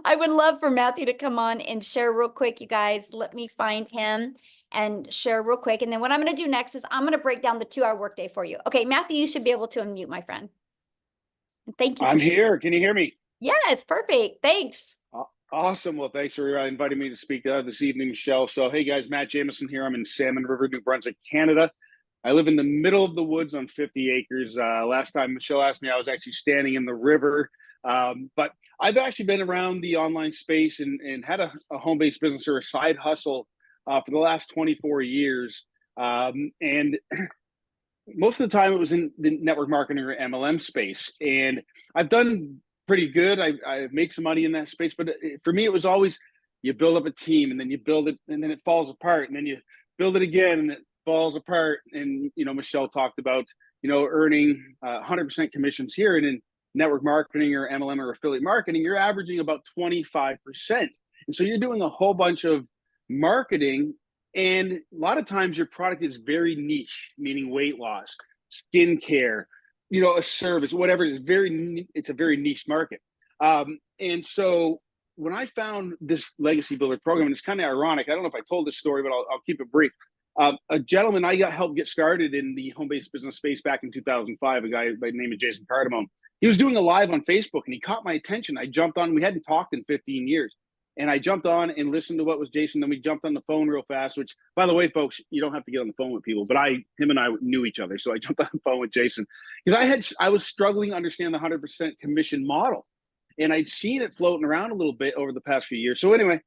I would love for Matthew to come on and share real quick, you guys. Let me find him and share real quick. And then what I'm going to do next is I'm going to break down the 2-hour workday for you. Okay, Matthew, you should be able to unmute, my friend. Thank you. I'm here. Can you hear me? Yes, perfect. Thanks. Awesome. Well, thanks for inviting me to speak this evening, Michelle. So, hey guys, Matt Jameson here. I'm in Salmon River, New Brunswick, Canada. I live in the middle of the woods on 50 acres. Last time Michelle asked me, I was actually standing in the river. But I've actually been around the online space and had a home-based business or a side hustle for the last 24 years. And most of the time it was in the network marketing or MLM space. And I've done pretty good. I made some money in that space, but for me, it was always, you build up a team and then you build it and then it falls apart and then you build it again and it falls apart. And, Michelle talked about, earning 100% commissions here, and in network marketing or MLM or affiliate marketing, you're averaging about 25%. And so you're doing a whole bunch of marketing, and a lot of times your product is very niche, meaning weight loss, skincare, a service, whatever. It's a very niche market. And so when I found this Legacy Builder program, and it's kind of ironic, I don't know if I told this story, but I'll keep it brief. A gentleman I got helped get started in the home-based business space back in 2005, a guy by the name of Jason Cardamone. He was doing a live on Facebook and he caught my attention. I jumped on, we hadn't talked in 15 years. And I jumped on and listened to what was Jason. Then we jumped on the phone real fast, which, by the way, folks, you don't have to get on the phone with people, but him and I knew each other. So I jumped on the phone with Jason because I was struggling to understand the 100% commission model. And I'd seen it floating around a little bit over the past few years. So anyway,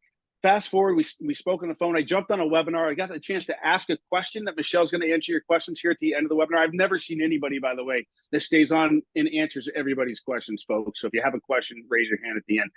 fast forward, we spoke on the phone. I jumped on a webinar. I got the chance to ask a question that Michelle's going to answer your questions here at the end of the webinar. I've never seen anybody, by the way, that stays on and answers everybody's questions, folks. So if you have a question, raise your hand at the end.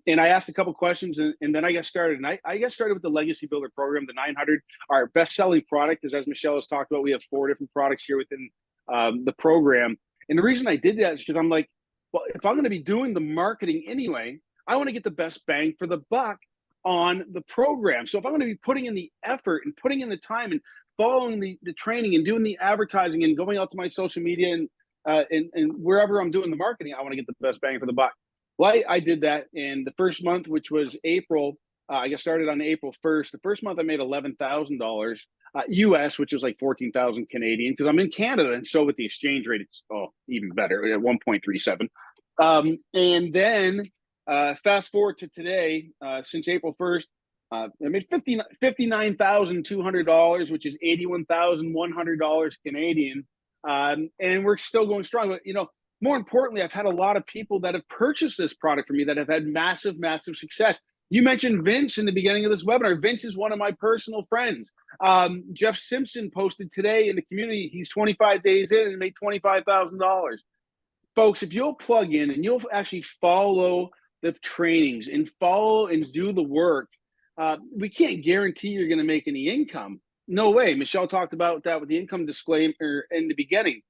And I asked a couple questions, and then I got started. And I got started with the Legacy Builder program, the 900. Our best-selling product is, as Michelle has talked about, we have 4 different products here within the program. And the reason I did that is because I'm like, well, if I'm going to be doing the marketing anyway, I want to get the best bang for the buck on the program. So if I'm going to be putting in the effort and putting in the time and following the training and doing the advertising and going out to my social media and wherever I'm doing the marketing, I want to get the best bang for the buck. Well, I did that in the first month, which was April. I got started on April 1st. The first month I made $11,000 US, which was like 14,000 Canadian, because I'm in Canada. And so with the exchange rate, it's even better at 1.37. And then fast forward to today, since April 1st, I made $59,200, which is $81,100 Canadian. And we're still going strong. But, more importantly, I've had a lot of people that have purchased this product from me that have had massive, massive success. You mentioned Vince in the beginning of this webinar. Vince is one of my personal friends. Jeff Simpson posted today in the community, he's 25 days in and made $25,000. Folks, if you'll plug in and you'll actually follow the trainings and follow and do the work, we can't guarantee you're going to make any income. No way. Michelle talked about that with the income disclaimer in the beginning.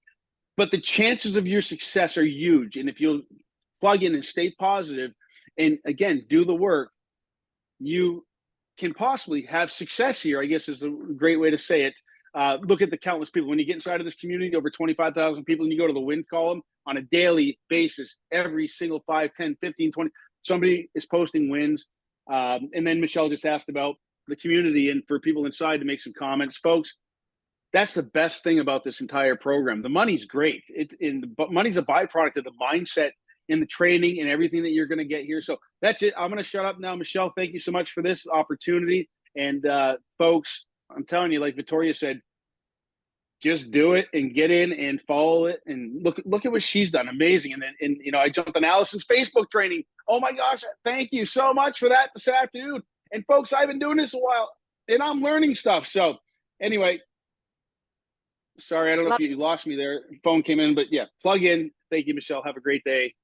But the chances of your success are huge. And if you'll plug in and stay positive and, again, do the work, you can possibly have success here, I guess is a great way to say it. Look at the countless people. When you get inside of this community, over 25,000 people, and you go to the win column on a daily basis, every single 5, 10, 15, 20, somebody is posting wins. And then Michelle just asked about the community and for people inside to make some comments. Folks, that's the best thing about this entire program. The money's great. But money's a byproduct of the mindset and the training and everything that you're going to get here. So that's it. I'm going to shut up now. Michelle, thank you so much for this opportunity. And folks, I'm telling you, like Victoria said, just do it and get in and follow it and look at what she's done. Amazing. And then I jumped on Allison's Facebook training. Oh my gosh, thank you so much for that this afternoon. And folks, I've been doing this a while and I'm learning stuff. So anyway, sorry, I don't know if you lost me there. Phone came in, but yeah, plug in. Thank you, Michelle. Have a great day.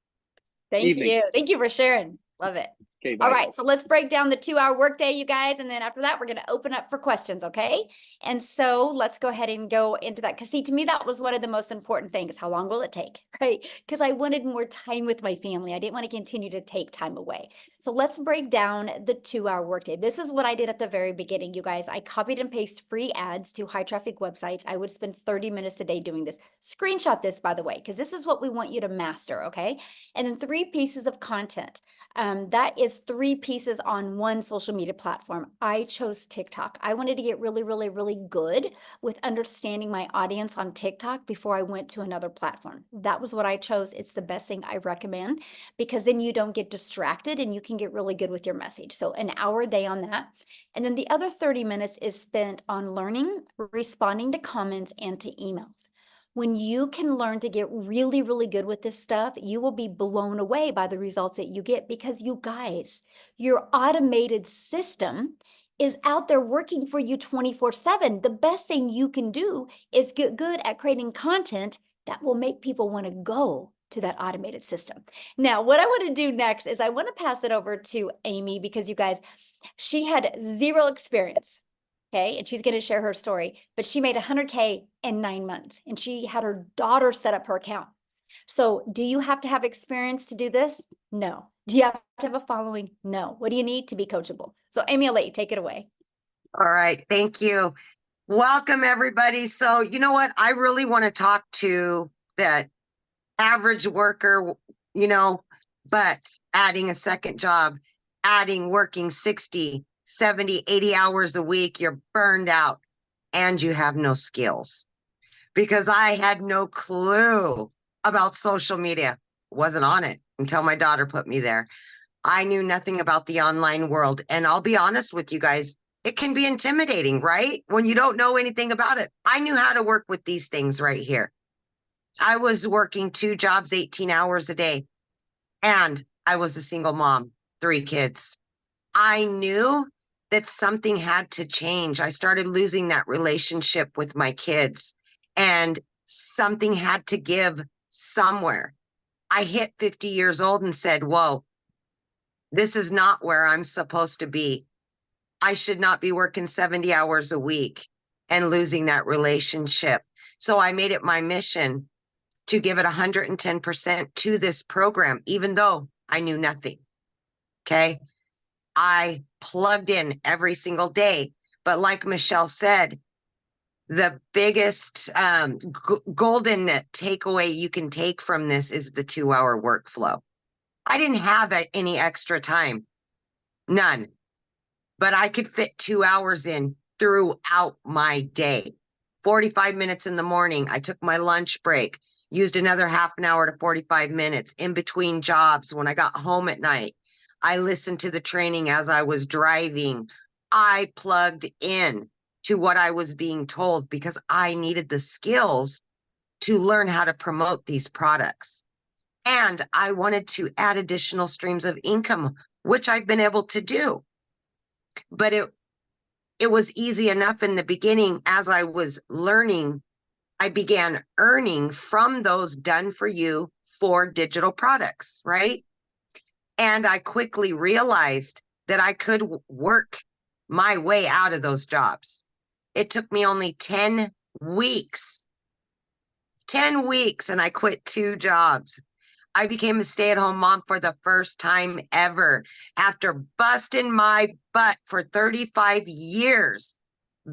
Thank you. Thank you for sharing. Love it. Okay, bye. All right, so let's break down the 2-hour workday, you guys. And then after that, we're going to open up for questions, okay? And so let's go ahead and go into that. Because see, to me, that was one of the most important things. How long will it take, right? Because I wanted more time with my family. I didn't want to continue to take time away. So let's break down the 2-hour workday. This is what I did at the very beginning, you guys. I copied and pasted free ads to high traffic websites. I would spend 30 minutes a day doing this. Screenshot this, by the way, because this is what we want you to master, okay? And then 3 pieces of content. That is 3 pieces on one social media platform. I chose TikTok. I wanted to get really, really, really good with understanding my audience on TikTok before I went to another platform. That was what I chose. It's the best thing I recommend because then you don't get distracted and you can get really good with your message. So an hour a day on that. And then the other 30 minutes is spent on learning, responding to comments, and to emails. When you can learn to get really, really good with this stuff, you will be blown away by the results that you get because you guys, your automated system is out there working for you 24/7. The best thing you can do is get good at creating content that will make people want to go to that automated system. Now, what I want to do next is I want to pass it over to Amy because you guys, she had 0 experience. Okay, and she's going to share her story, but she made 100K in 9 months and she had her daughter set up her account. So do you have to have experience to do this? No. Do you have to have a following? No. What do you need to be coachable? So Amy, I'll let you take it away. All right. Thank you. Welcome, everybody. So you know what? I really want to talk to that average worker, but adding a second job, working 60, 70, 80 hours a week, you're burned out and you have no skills. Because I had no clue about social media. Wasn't on it until my daughter put me there. I knew nothing about the online world. And I'll be honest with you guys, it can be intimidating, right? When you don't know anything about it. I knew how to work with these things right here. I was working 2 jobs, 18 hours a day. And I was a single mom, 3 kids. I knew that something had to change. I started losing that relationship with my kids and something had to give somewhere. I hit 50 years old and said, whoa, this is not where I'm supposed to be. I should not be working 70 hours a week and losing that relationship. So I made it my mission to give it 110% to this program, even though I knew nothing. Okay. I plugged in every single day. But like Michelle said, the biggest golden takeaway you can take from this is the 2-hour workflow. I didn't have any extra time, none, but I could fit 2 hours in throughout my day. 45 minutes in the morning, I took my lunch break, used another half an hour to 45 minutes in between jobs. When I got home at night, I listened to the training as I was driving. I plugged in to what I was being told because I needed the skills to learn how to promote these products. And I wanted to add additional streams of income, which I've been able to do. But it was easy enough in the beginning. As I was learning, I began earning from those done for you for digital products, right? And I quickly realized that I could work my way out of those jobs. It took me only 10 weeks, 10 weeks, and I quit 2 jobs. I became a stay-at-home mom for the first time ever after busting my butt for 35 years,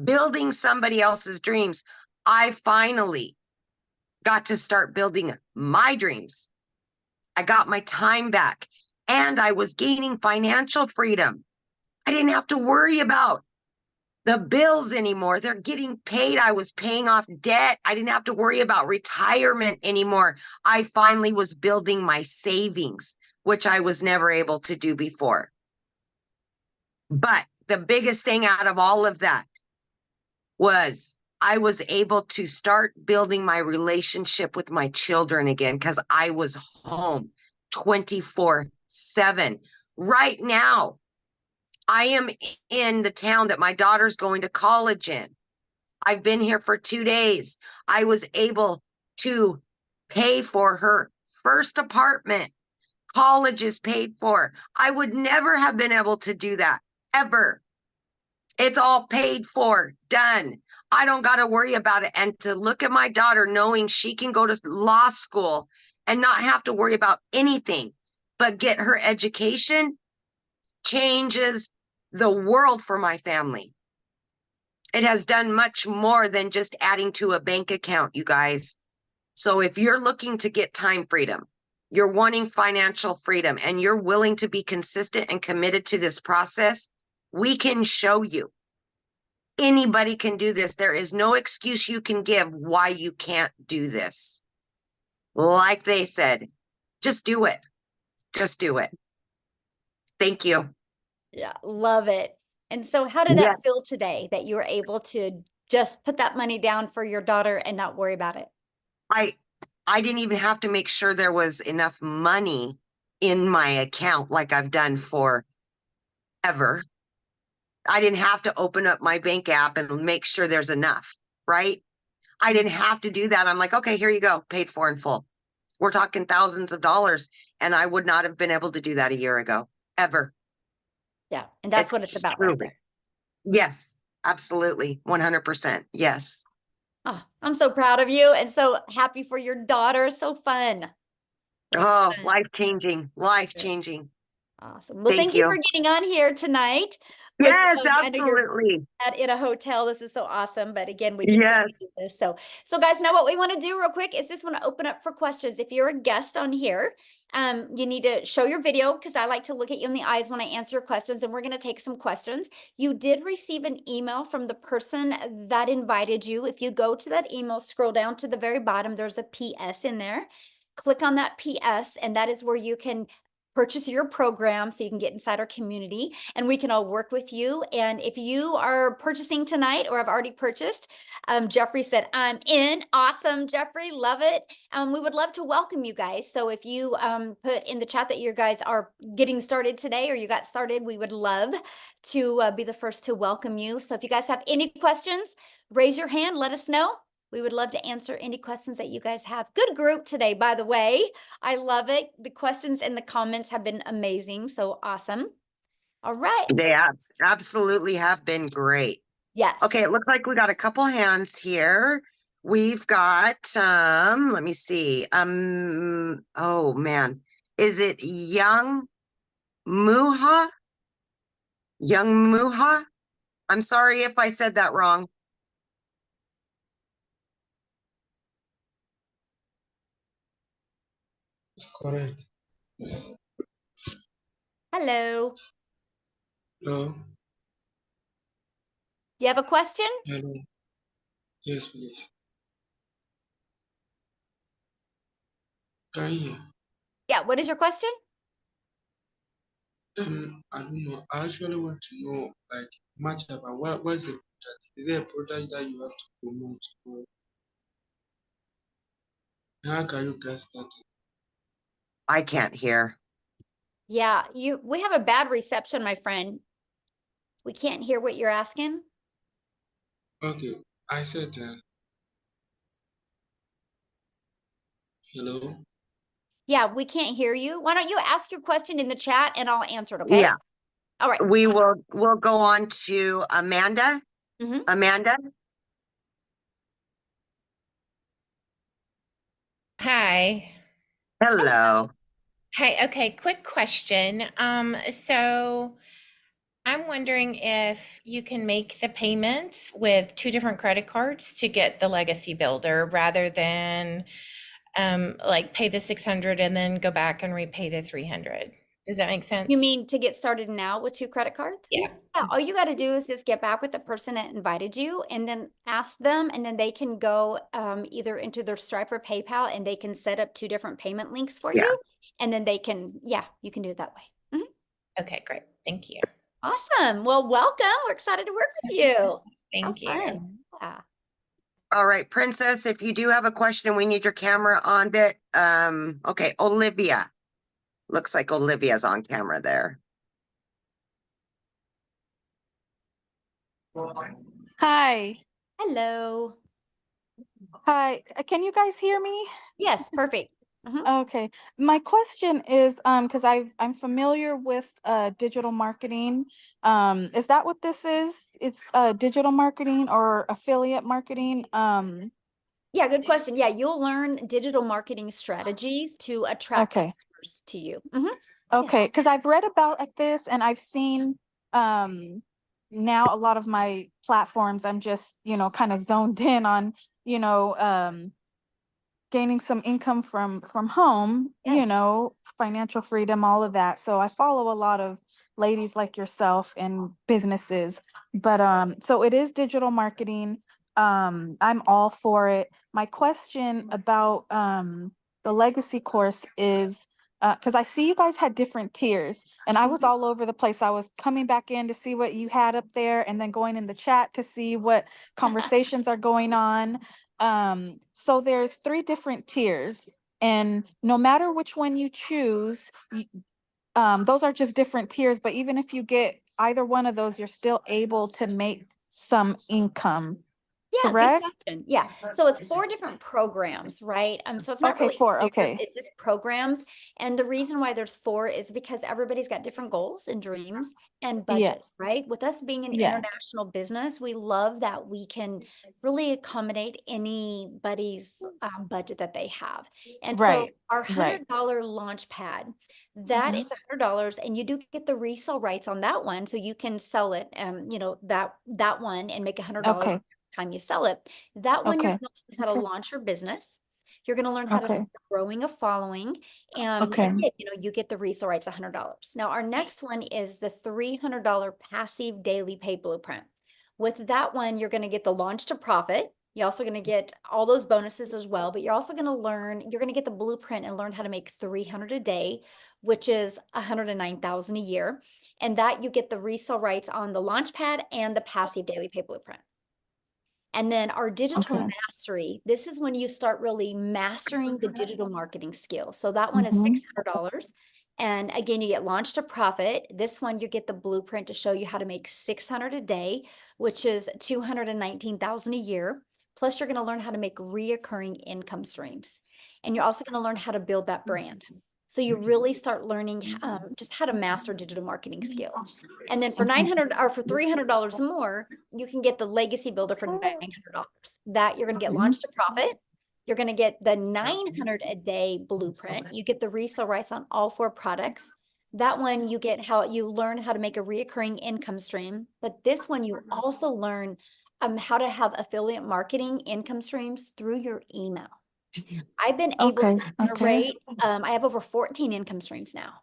building somebody else's dreams. I finally got to start building my dreams. I got my time back and I was gaining financial freedom. I didn't have to worry about the bills anymore. They're getting paid. I was paying off debt. I didn't have to worry about retirement anymore. I finally was building my savings, which I was never able to do before. But the biggest thing out of all of that was I was able to start building my relationship with my children again because I was home 24/7. Right now, I am in the town that my daughter's going to college in. I've been here for 2 days. I was able to pay for her first apartment. College is paid for. I would never have been able to do that, ever. It's all paid for, done. I don't got to worry about it. And to look at my daughter knowing she can go to law school and not have to worry about anything but get her education changes the world for my family. It has done much more than just adding to a bank account, you guys. So if you're looking to get time freedom, you're wanting financial freedom, and you're willing to be consistent and committed to this process, we can show you. Anybody can do this. There is no excuse you can give why you can't do this. Like they said, just do it. Just do it. Thank you. Yeah, love it. And so how did Yeah. that feel today that you were able to just put that money down for your daughter and not worry about it? I didn't even have to make sure there was enough money in my account like I've done forever. I didn't have to open up my bank app and make sure there's enough, right? I didn't have to do that. I'm like, okay, here you go, paid for in full. We're talking thousands of dollars, and I would not have been able to do that a year ago, ever. Yeah, and that's what it's about right there. Yes, absolutely. 100%. Yes. Oh, I'm so proud of you and so happy for your daughter. So fun. Oh, Fun. life-changing, life-changing. Awesome. Well, Thank thank you you. for getting on here tonight. Yes, I know you're absolutely. in a hotel. This is so awesome. But again, we can Yes. do this. So guys, now what we want to do real quick is just want to open up for questions. If you're a guest on here, you need to show your video because I like to look at you in the eyes when I answer your questions, and we're going to take some questions. You did receive an email from the person that invited you. If you go to that email, scroll down to the very bottom, there's a PS in there. Click on that PS, and that is where you can purchase your program so you can get inside our community and we can all work with you. And if you are purchasing tonight or have already purchased, Jeffrey said, I'm in. Awesome, Jeffrey. Love it. We would love to welcome you guys. So if you put in the chat that you guys are getting started today or you got started, we would love to be the first to welcome you. So if you guys have any questions, raise your hand, let us know. We would love to answer any questions that you guys have. Good group today, by the way. I love it. The questions and the comments have been amazing. So awesome. All right. They absolutely have been great. Yes. Okay, it looks like we got a couple hands here. We've got let me see. Oh man. Is it Young Muha? Young Muha? I'm sorry if I said that wrong. Correct. Hello. Hello. You have a question? Hello. Yes, please. Can you hear? Yeah. What is your question? I don't know. I actually want to know like much about what's the product? Is there a product that you have to promote, or how can you get started? I can't hear. Yeah, we have a bad reception, my friend. We can't hear what you're asking. Okay, I said, hello. Yeah, we can't hear you. Why don't you ask your question in the chat and I'll answer it, okay? Yeah. All right. We'll go on to Amanda. Mhm. Amanda, Hi. hello. Hey, okay, quick question. So I'm wondering if you can make the payments with two different credit cards to get the legacy builder rather than like pay the 600 and then go back and repay the 300. Does that make sense? You mean to get started now with 2 credit cards? Yeah. Yeah, all you got to do is just get back with the person that invited you and then ask them, and then they can go either into their Stripe or PayPal and they can set up 2 different payment links for Yeah. you. And then they can, yeah, you can do it that way. Mhm. Okay, great. Thank you. Awesome. Well, welcome. We're excited to work with you. Have Thank you. fun. Yeah. All right, Princess, if you do have a question, we need your camera on that. Okay, Olivia. Looks like Olivia's on camera there. Hi. Hello. Hi. Can you guys hear me? Yes, perfect. Mhm. Okay. My question is, because I'm familiar with digital marketing. Is that what this is? It's digital marketing or affiliate marketing? Yeah, good question. Yeah, you'll learn digital marketing strategies to attract Okay. customers to you. Mhm. Okay, because I've read about this and I've seen now a lot of my platforms, I'm just, kind of zoned in on, you know, gaining some income from home, Yes. financial freedom, all of that. So I follow a lot of ladies like yourself and businesses. But so it is digital marketing. I'm all for it. My question about the legacy course is because I see you guys had different tiers and I was Mhm. all over the place. I was coming back in to see what you had up there and then going in the chat to see what conversations are going on. So there's 3 different tiers, and no matter which one you choose, those are just different tiers, but even if you get either one of those, you're still able to make some income, Yeah, good correct? question. Yeah. So it's 4 different programs, right? So it's not Okay, really 4, tiers, okay. it's just programs. And the reason why there's 4 is because everybody's got different goals and dreams and Yeah, budget, right? With us being an yeah, international business, we love that we can really accommodate anybody's budget that they have. And so right, our right. $100 launch pad, that Mhm. is $100, and you do get the resale rights on that one, so you can sell it, that one and make $100 Okay, time you sell it. That one, you're okay, gonna learn how to launch your business. You're gonna learn how to okay, start growing a following. okay, And then, you get the resale rights, $100. Now, our next one is the $300 passive daily pay blueprint. With that one, you're gonna get the launch to profit. You're also gonna get all those bonuses as well, but you're also gonna you're gonna get the blueprint and learn how to make 300 a day, which is 109,000 a year. And that you get the resale rights on the launch pad and the passive daily pay blueprint. And then our digital okay. mastery, this is when you start really mastering the digital marketing skills. So that one is Mhm. $600. And again, you get launched to profit. This one, you get the blueprint to show you how to make 600 a day, which is 219,000 a year. Plus, you're going to learn how to make reoccurring income streams. And you're also going to learn how to build that brand. So you really start learning just how to master digital marketing skills. And then for 900 or for $300 more, you can get the legacy builder for $900. That you're going to get launched to profit. You're going to get the 900 a day blueprint. You get the resale rights on all 4 products. That one you get how you learn how to make a reoccurring income stream. But this one you also learn how to have affiliate marketing income streams through your email. I've been able Okay, to okay. generate, I have over 14 income streams now.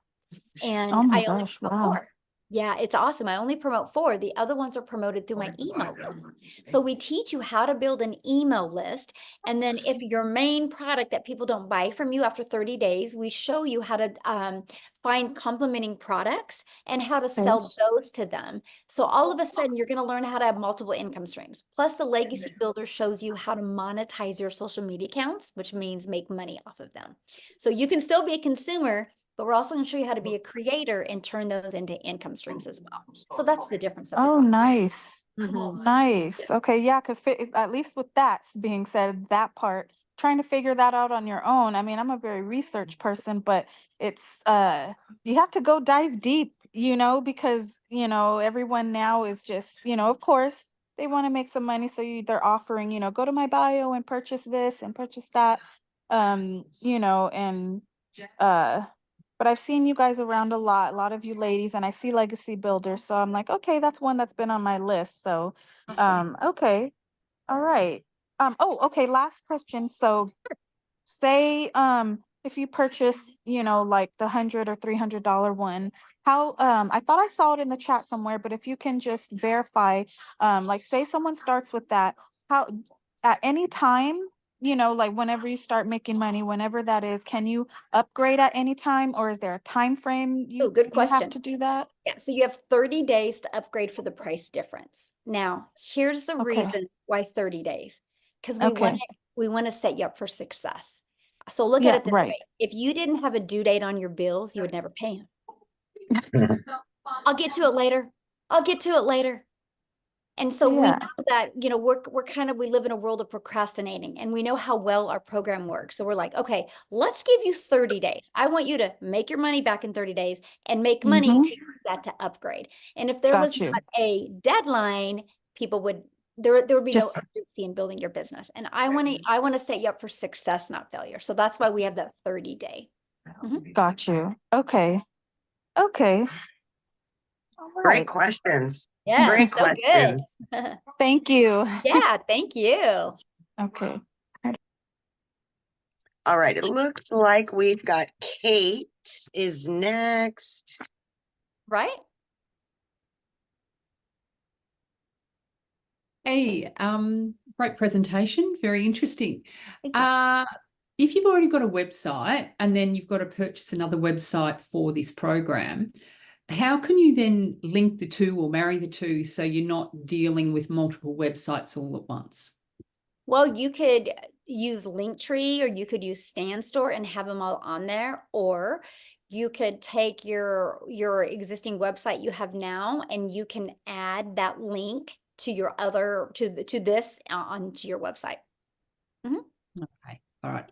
Oh And my I only gosh, have wow. 4. Yeah, it's awesome. I only promote 4. The other ones are promoted through my email list. So we teach you how to build an email list. And then if your main product that people don't buy from you after 30 days, we show you how to find complementing products and how to sell those to them. So all of a sudden, you're going to learn how to have multiple income streams. Plus, the Legacy Builder shows you how to monetize your social media accounts, which means make money off of them. So you can still be a consumer, but we're also going to show you how to be a creator and turn those into income streams as well. So that's the difference. Of the Oh, two. nice. Mhm. Nice. Yes. Okay, yeah, because at least with that being said, that part, trying to figure that out on your own. I mean, I'm a very research person, but it's you have to go dive deep, because everyone now is just, of course, they want to make some money, so they're offering, go to my bio and purchase this and purchase that. And uh but I've seen you guys around a lot of you ladies, and I see Legacy Builders, so I'm like, okay, that's one that's been on my list. So, okay, all right. Oh, okay, last question. So, say, if you purchase, like the $100 or $300 one, how, I thought I saw it in the chat somewhere, but if you can just verify, like, say someone starts with that, how, at any time, like whenever you start making money, whenever that is, can you upgrade at any time, or is there a time frame Oh, good you have question. to do that? Yeah, so you have 30 days to upgrade for the price difference. Now, here's the Okay. reason why 30 days. Because Okay. we want to set you up for success. So look at Yeah, it this right. way. If you didn't have a due date on your bills, you would never pay them. I'll get to it later. I'll get to it later. And so we Yeah. know that, we live in a world of procrastinating, and we know how well our program works. So we're like, okay, let's give you 30 days. I want you to make your money back in 30 days and make money Mm-hmm. to use that to upgrade. And if there Got was you. not a deadline, there would be no Just urgency in building your business. And I want to set you up for success, not failure. So that's why we have that 30-day. got you. Okay. Okay. All Great right. questions. Yeah, Great so good. questions. Thank you. Yeah, thank you. Okay. All right. It looks like we've got Kate is next. Right? Hey, great presentation, very interesting. Thank you. If you've already got a website and then you've got to purchase another website for this program, how can you then link the two or marry the two so you're not dealing with multiple websites all at once? Well, you could use Linktree, or you could use StanStore and have them all on there, or you could take your existing website you have now, and you can add that link to your other to this onto your website. Okay, all right.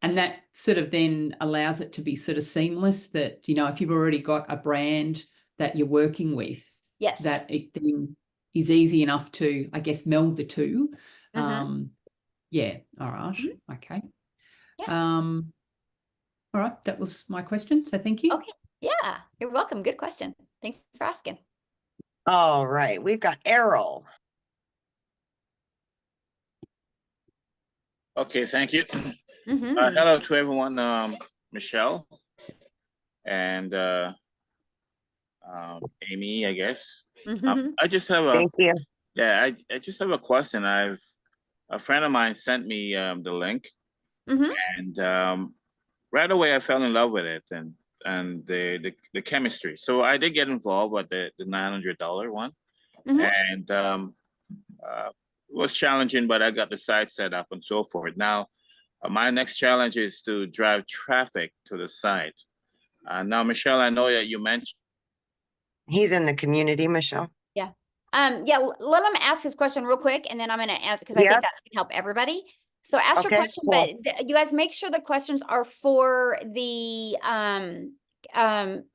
And that sort of then allows it to be sort of seamless, that, if you've already got a brand that you're working with, Yes. that it then is easy enough to, I guess, meld the two. Yeah, all right. Okay. Yeah. All right, that was my question, so thank you. Okay. Yeah, you're welcome. Good question. Thanks for asking. All right. We've got Errol. Okay, thank you. Mhm. Hello to everyone, Michelle and Amy, I guess. Mhm. I just have a Thank you. I just have a question. A friend of mine sent me the link, Mhm. and right away I fell in love with it and the chemistry. So I did get involved with the $900 one, Mhm. and it was challenging, but I got the site set up and so forth. Now, my next challenge is to drive traffic to the site. Now, Michelle, I know that you mentioned. He's in the community, Michelle. Yeah. Yeah, let him ask his question real quick, and then I'm going to answer, because I Yep. think that's going to help everybody. So ask your Okay, question, cool. but you guys make sure the questions are for the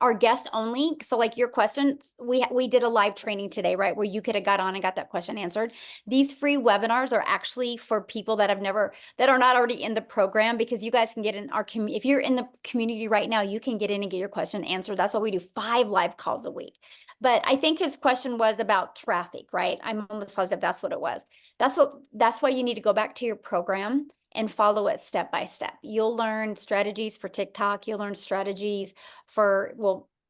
our guest only. So like your questions, we did a live training today, right, where you could have got on and got that question answered. These free webinars are actually for people that are not already in the program, because you guys can get in our community. If you're in the community right now, you can get in and get your question answered. That's why we do 5 live calls a week. But I think his question was about traffic, right? I'm almost positive that's what it was. That's why you need to go back to your program and follow it step by step. You'll learn strategies for TikTok. You'll learn strategies for,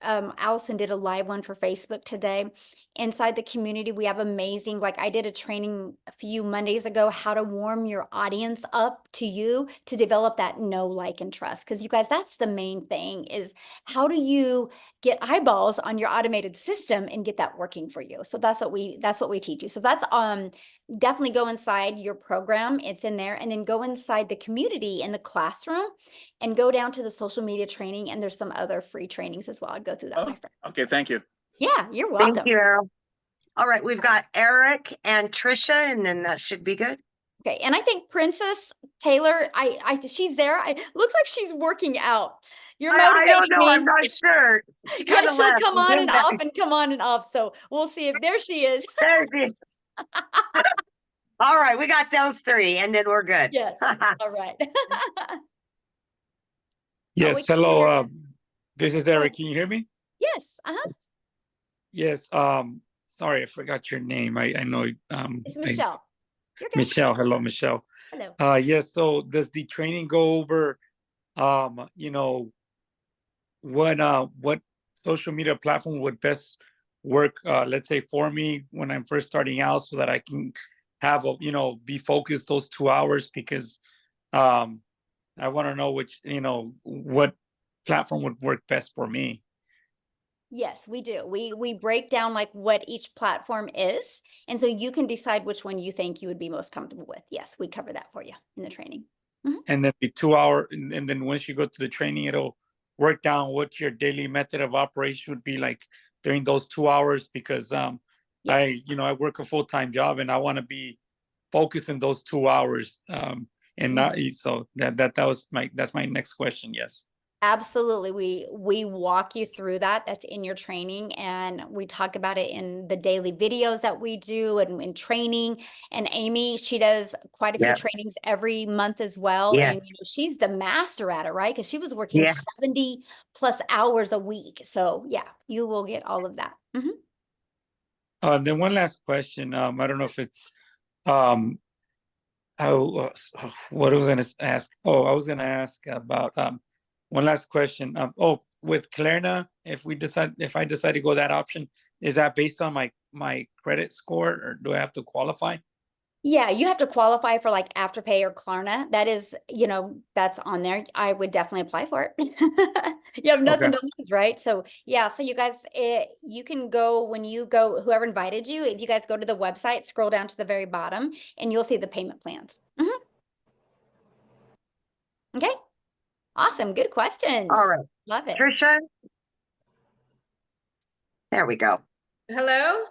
Allison did a live one for Facebook today. Inside the community, we have amazing, like I did a training a few Mondays ago, how to warm your audience up to you to develop that know, like, and trust. Because you guys, that's the main thing is how do you get eyeballs on your automated system and get that working for you? So that's what we teach you. So that's definitely go inside your program. It's in there, and then go inside the community in the classroom and go down to the social media training. And there's some other free trainings as well. I'd go through that, my friend. Okay, thank you. Yeah, you're Thank welcome. you, Errol. All right, we've got Eric and Trisha, and then that should be good. Okay, and I think Princess Taylor, she's there. Looks like she's working out. You're I don't motivating know. I'm me. not sure. She Yeah, kind of she'll left. come and on came and back. off and come on and off. So we'll see if there she is. There she is. All right, we got those three, and then we're good. Yes. All right. Yes, we can hello. hear you. This is Eric. Can you hear me? Yes. Uh-huh. Yes. Sorry, I forgot your name. I know. It's Michelle. You're good. Michelle. Hello, Michelle. Hello. Yes. So does the training go over, what social media platform would best work, let's say for me when I'm first starting out, so that I can have be focused those 2 hours, because I want to know what platform would work best for me. Yes, we do. We break down like what each platform is, and so you can decide which one you think you would be most comfortable with. Yes, we cover that for you in the training. And then the 2 hour, and then once you go to the training, it'll work down what your daily method of operation would be like during those 2 hours, because Yes. I work a full-time job and I want to be focused in those 2 hours. And not so that's my next question. Yes. Absolutely. We walk you through that. That's in your training. And we talk about it in the daily videos that we do and in training. And Amy, she does quite a few Yeah. trainings every month as well. Yes. And she's the master at it, right? Because she was working 70 plus hours a week. So yeah, you will get all of that. Then one last question. I don't know if it's what I was going to ask. Oh, I was going to ask about one last question. With Klarna, if I decide to go that option, is that based on my credit score, or do I have to qualify? Yeah, you have to qualify for like Afterpay or Klarna. That is, that's on there. I would definitely apply for it. You have nothing to lose, right? So yeah, so you guys, you can go when you go, whoever invited you, if you guys go to the website, scroll down to the very bottom and you'll see the payment plans. Okay. Awesome. Good questions. All right. Love it. Trisha. There we go. Hello.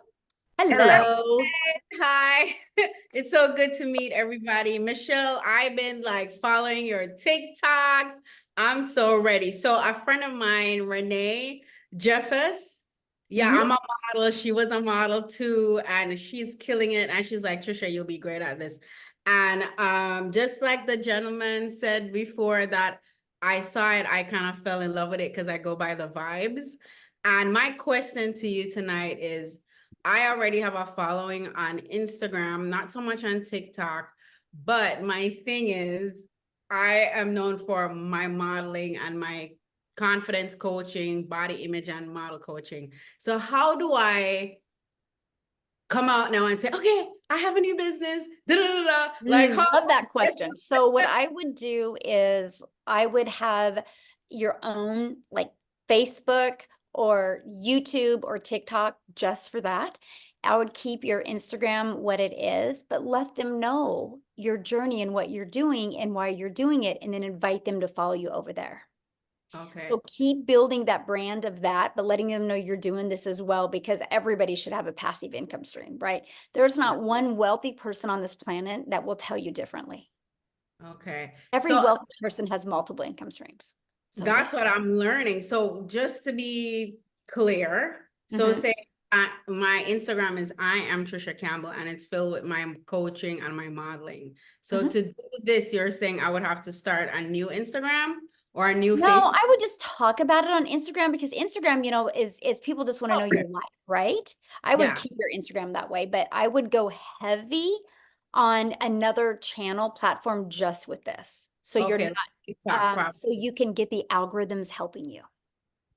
Hello. Hi. It's so good to meet everybody. Michelle, I've been like following your TikToks. I'm so ready. So a friend of mine, Renee Jeffers. Yeah, I'm a model. She was a model too, and she's killing it. And she's like, Trisha, you'll be great at this. And just like the gentleman said before that I saw it, I kind of fell in love with it because I go by the vibes. And my question to you tonight is, I already have a following on Instagram, not so much on TikTok, but my thing is I am known for my modeling and my confidence coaching, body image and model coaching. So how do I come out now and say, okay, I have a new business, like how? Love that question. So what I would do is I would have your own like Facebook or YouTube or TikTok just for that. I would keep your Instagram what it is, but let them know your journey and what you're doing and why you're doing it, and then invite them to follow you over there. Okay. So keep building that brand of that, but letting them know you're doing this as well, because everybody should have a passive income stream, right? There's not one wealthy person on this planet that will tell you differently. Okay. Every wealthy person has multiple income streams. So that's what I'm learning. So just to be clear, so say my Instagram is I am Trisha Campbell, and it's filled with my coaching and my modeling. So to do this, you're saying I would have to start a new Instagram or a new No, Facebook? I would just talk about it on Instagram, because Instagram, is people just want to know your life, right? I would keep your Instagram that way, but I would go heavy on another channel platform just with this. So you're not, so you can get the algorithms helping you.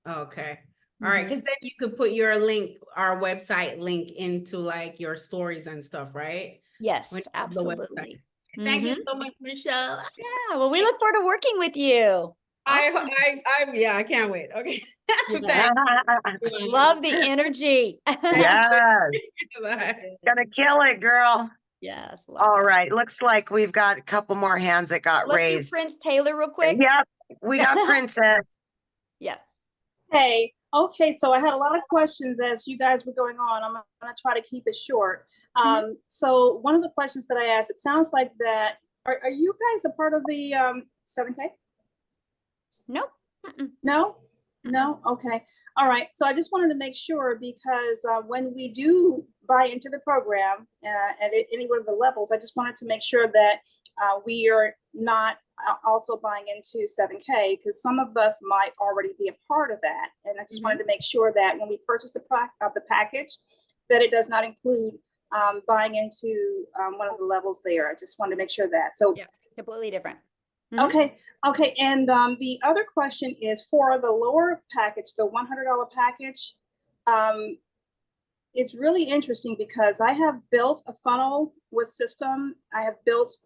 Okay. All right, Mhm. because then you could put your link, our website link into like your stories and stuff, right? When Yes, you have the website. absolutely. Thank you Mhm. so much, Michelle. Yeah, well, we look forward to working with you. Awesome. I can't wait. Okay. Yeah. Thanks. Love the energy. Yes, Bye. gonna kill it, girl. Yes, love All it. right, looks like we've got a couple more hands that got Let's do raised. Prince Taylor real quick. Yep, we got Princess. Yeah. Hey, okay, so I had a lot of questions as you guys were going on. I'm gonna try to keep it short. So one of the questions that I asked, it sounds like that, are you guys a part of the 7K? Nope. Mm-mm. No? No? Okay. All right. So I just wanted to make sure because when we do buy into the program at any one of the levels, I just wanted to make sure that we are not also buying into 7K because some of us might already be a part of that. And I just wanted to make sure that when we purchase the package, that it does not include buying into one of the levels there. I just wanted to make sure that. So Yeah, completely different. Okay, okay, and the other question is for the lower package, the $100 package. It's really interesting because I have built a funnel with system. I have built,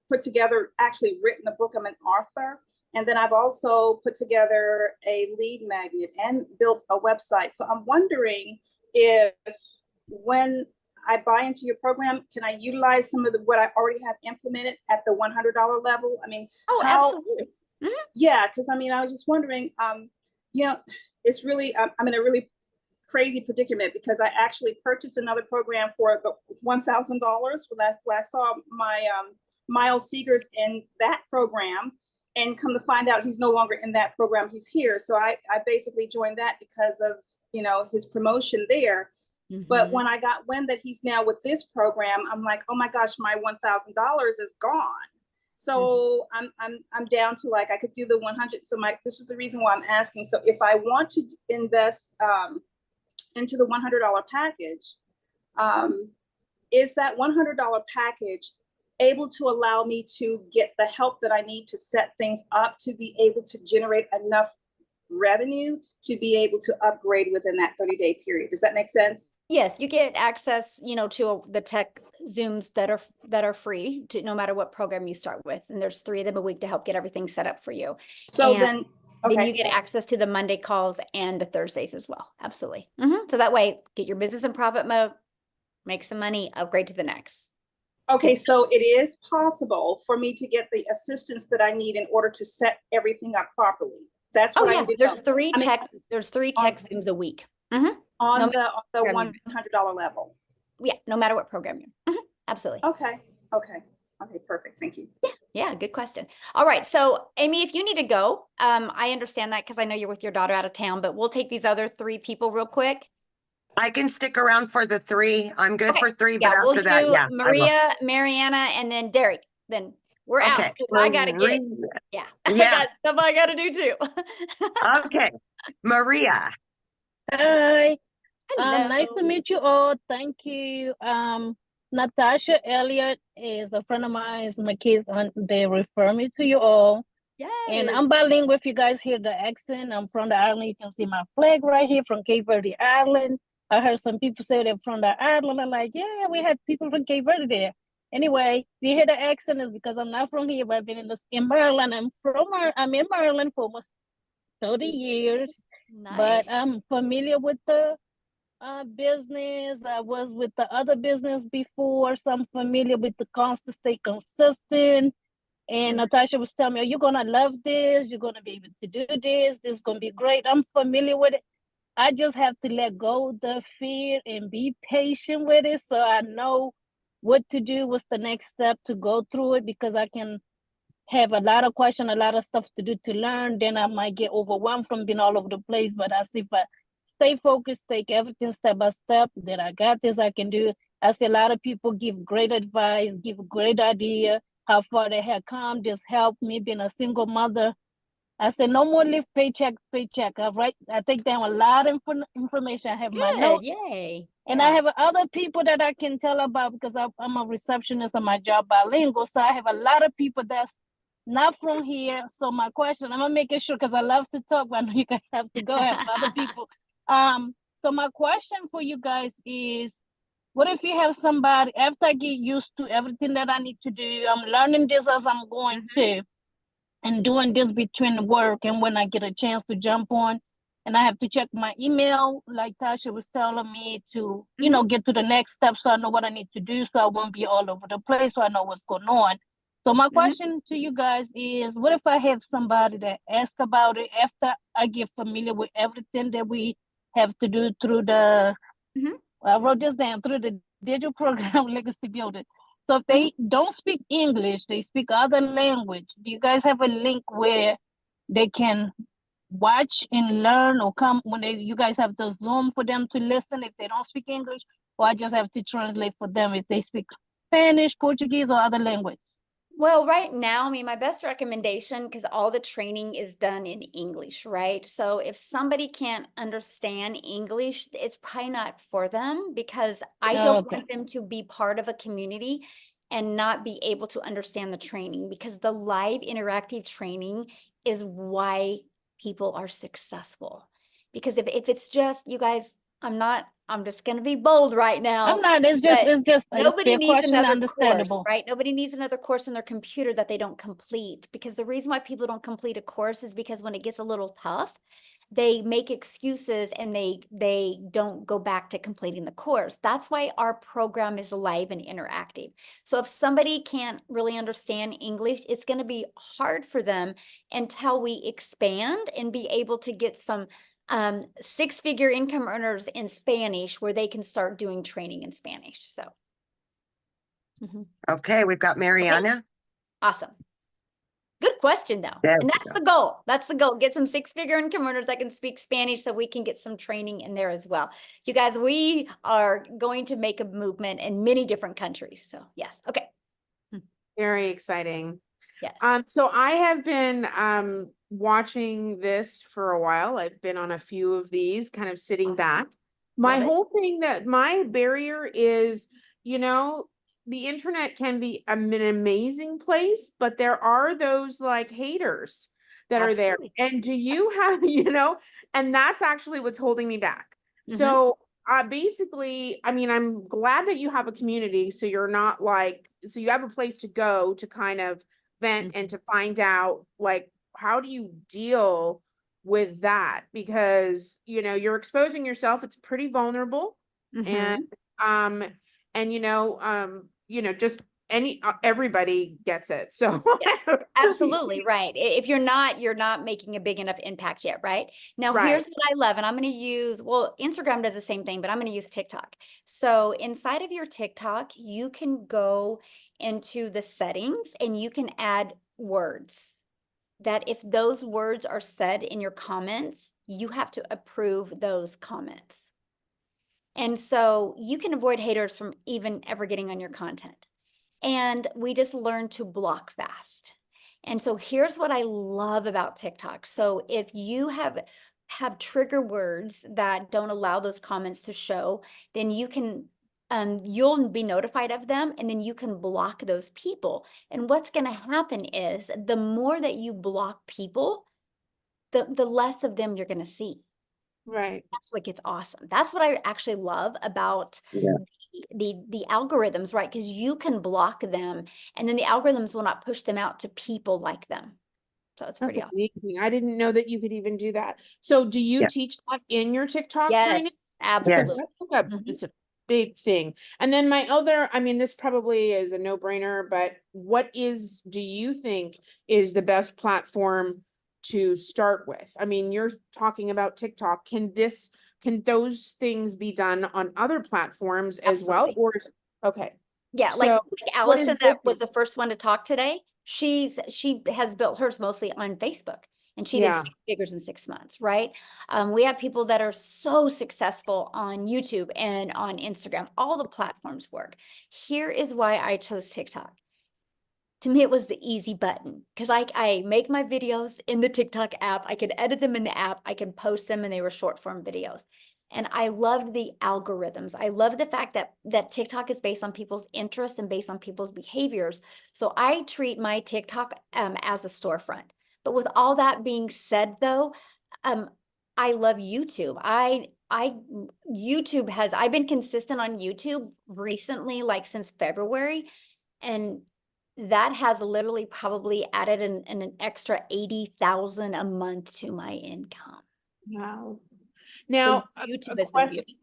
put together, actually written a book. I'm an author, and then I've also put together a lead magnet and built a website. So I'm wondering if when I buy into your program, can I utilize some of what I already have implemented at the $100 level? I mean, absolutely. Yeah, because I mean, I was just wondering, you know, it's really, I'm in a really crazy predicament because I actually purchased another program for the $1,000 when I saw my Miles Seegers in that program, and come to find out he's no longer in that program. He's here. So I basically joined that because of, his promotion there. But when I got wind that he's now with this program, I'm like, oh my gosh, my $1,000 is gone. So I'm down to like I could do the 100. So this is the reason why I'm asking. So if I want to invest into the $100 package, is that $100 package able to allow me to get the help that I need to set things up to be able to generate enough revenue to be able to upgrade within that 30-day period? Does that make sense? Yes, you get access, to the tech Zooms that are free to no matter what program you start with. And there's 3 of them a week to help get everything set up for you. So And then, then okay. you get access to the Monday calls and the Thursdays as well. Absolutely. So that way, get your business in profit mode, make some money, upgrade to the next. Okay, so it is possible for me to get the assistance that I need in order to set everything up properly. That's what I need to There's know. 3 tech Zooms a week. On No the program $100 level. Yeah, no matter what program you're. Absolutely. Okay, perfect. Thank you. Yeah, good question. All right, so Amy, if you need to go, I understand that because I know you're with your daughter out of town, but we'll take these other 3 people real quick. I can stick around for the 3. I'm good for 3, but we'll after that, do yeah. Maria, Mariana, and then Derek. Then we're out. Okay. I gotta get. Yeah. I got stuff I gotta do too. Okay. Maria. Hi. Hello. Nice to meet you all. Thank you. Natasha Elliott is a friend of mine. It's my kids, and they refer me to you all. Yes. And I'm bilingual. If you guys hear the accent, I'm from the island. You can see my flag right here from Cape Verde Island. I heard some people say they're from the island. I'm like, yeah, we had people from Cape Verde there. Anyway, if you hear the accent, it's because I'm not from here, but I've been in Maryland. I'm in Maryland for almost 30 years. Nice. But I'm familiar with the business. I was with the other business before, so I'm familiar with the constant, stay consistent. And Natasha was telling me, oh, you're gonna love this, you're gonna be able to do this is gonna be great. I'm familiar with it. I just have to let go of the fear and be patient with it so I know what to do, what's the next step to go through it, because I can have a lot of questions, a lot of stuff to do to learn. Then I might get overwhelmed from being all over the place. But I see if I stay focused, take everything step by step, that I got this, I can do. I see a lot of people give great advice, give great idea, how far they have come, just help me being a single mother. I said, no more live paycheck, paycheck. I take down a lot of information. I have my notes. Yay. And I have other people that I can tell about because I'm a receptionist on my job, bilingual. So I have a lot of people that's not from here. So my question, I'm gonna make it sure because I love to talk, but I know you guys have to go, have other people. So my question for you guys is, what if you have somebody, after I get used to everything that I need to do, I'm learning this as I'm going to, and doing this between work and when I get a chance to jump on, and I have to check my email, like Tasha was telling me to, you know, get to the next step so I know what I need to do so I won't be all over the place, so I know what's going on. So my question to you guys is, what if I have somebody that asks about it after I get familiar with everything that we have to do through the, I wrote this down, through the digital program Legacy Builder. So if they don't speak English, they speak other language, do you guys have a link where they can watch and learn, or come when you guys have the Zoom for them to listen if they don't speak English, or I just have to translate for them if they speak Spanish, Portuguese, or other language? Well, right now, I mean, my best recommendation, because all the training is done in English, right? So if somebody can't understand English, it's probably not for them, because I don't want them to be part of a community and not be able to understand the training, because the live interactive training is why people are successful. Because if it's just, you guys, I'm just going to be bold right now. I'm not, it's but just nobody a needs question, another course, understandable. right? Nobody needs another course on their computer that they don't complete, because the reason why people don't complete a course is because when it gets a little tough, they make excuses and they don't go back to completing the course. That's why our program is live and interactive. So if somebody can't really understand English, it's going to be hard for them until we expand and be able to get some six-figure income earners in Spanish where they can start doing training in Spanish. So. Okay, we've got Mariana. Awesome. Good question, though. There And we that's the goal. That's the goal. Get some six-figure income earners that can speak Spanish so we can get some training in there as well. You guys, we are going to make a movement in many different countries. So yes. Okay. Very exciting. Yes. So I have been watching this for a while. I've been on a few of these, kind of sitting back. My whole thing, that my barrier is, you know, the internet can be an amazing place, but there are those like haters that are there. And do you have, you know, and that's actually what's holding me back. So basically, I mean, I'm glad that you have a community, so you're not like, so you have a place to go to kind of vent and to find out, like, how do you deal with that? Because, you know, you're exposing yourself, it's pretty vulnerable. And you know, just everybody gets it. So Absolutely right. If you're not making a big enough impact yet, right? Now, here's what I love, and I'm going to use, well, Instagram does the same thing, but I'm going to use TikTok. So inside of your TikTok, you can go into the settings and you can add words that if those words are said in your comments, you have to approve those comments. And so you can avoid haters from even ever getting on your content. And we just learn to block fast. And so here's what I love about TikTok. So if you have trigger words that don't allow those comments to show, then you can you'll be notified of them, and then you can block those people. And what's going to happen is the more that you block people, the less of them you're going to see. Right. That's what gets awesome. That's what I actually love about the algorithms, right? Because you can block them, and then the algorithms will not push them out to people like them. So it's pretty awesome. Amazing. I didn't know that you could even do that. So do you teach that in your TikTok training? Absolutely. It's a big thing. And then my other, I mean, this probably is a no-brainer, but do you think is the best platform to start with? I mean, you're talking about TikTok. Can those things be done on other platforms as well? Or, okay. Yeah, So like Allison, that was the first one to talk today. She has built hers mostly on Facebook, and she did 6 figures in 6 months, right? We have people that are so successful on YouTube and on Instagram. All the platforms work. Here is why I chose TikTok. To me, it was the easy button, because I make my videos in the TikTok app. I could edit them in the app. I can post them, and they were short form videos. And I loved the algorithms. I love the fact that TikTok is based on people's interests and based on people's behaviors. So I treat my TikTok as a storefront. But with all that being said, though, I love YouTube. I've been consistent on YouTube recently, like since February, and that has literally probably added an extra 80,000 a month to my income. Wow. So Now, YouTube has been beautiful.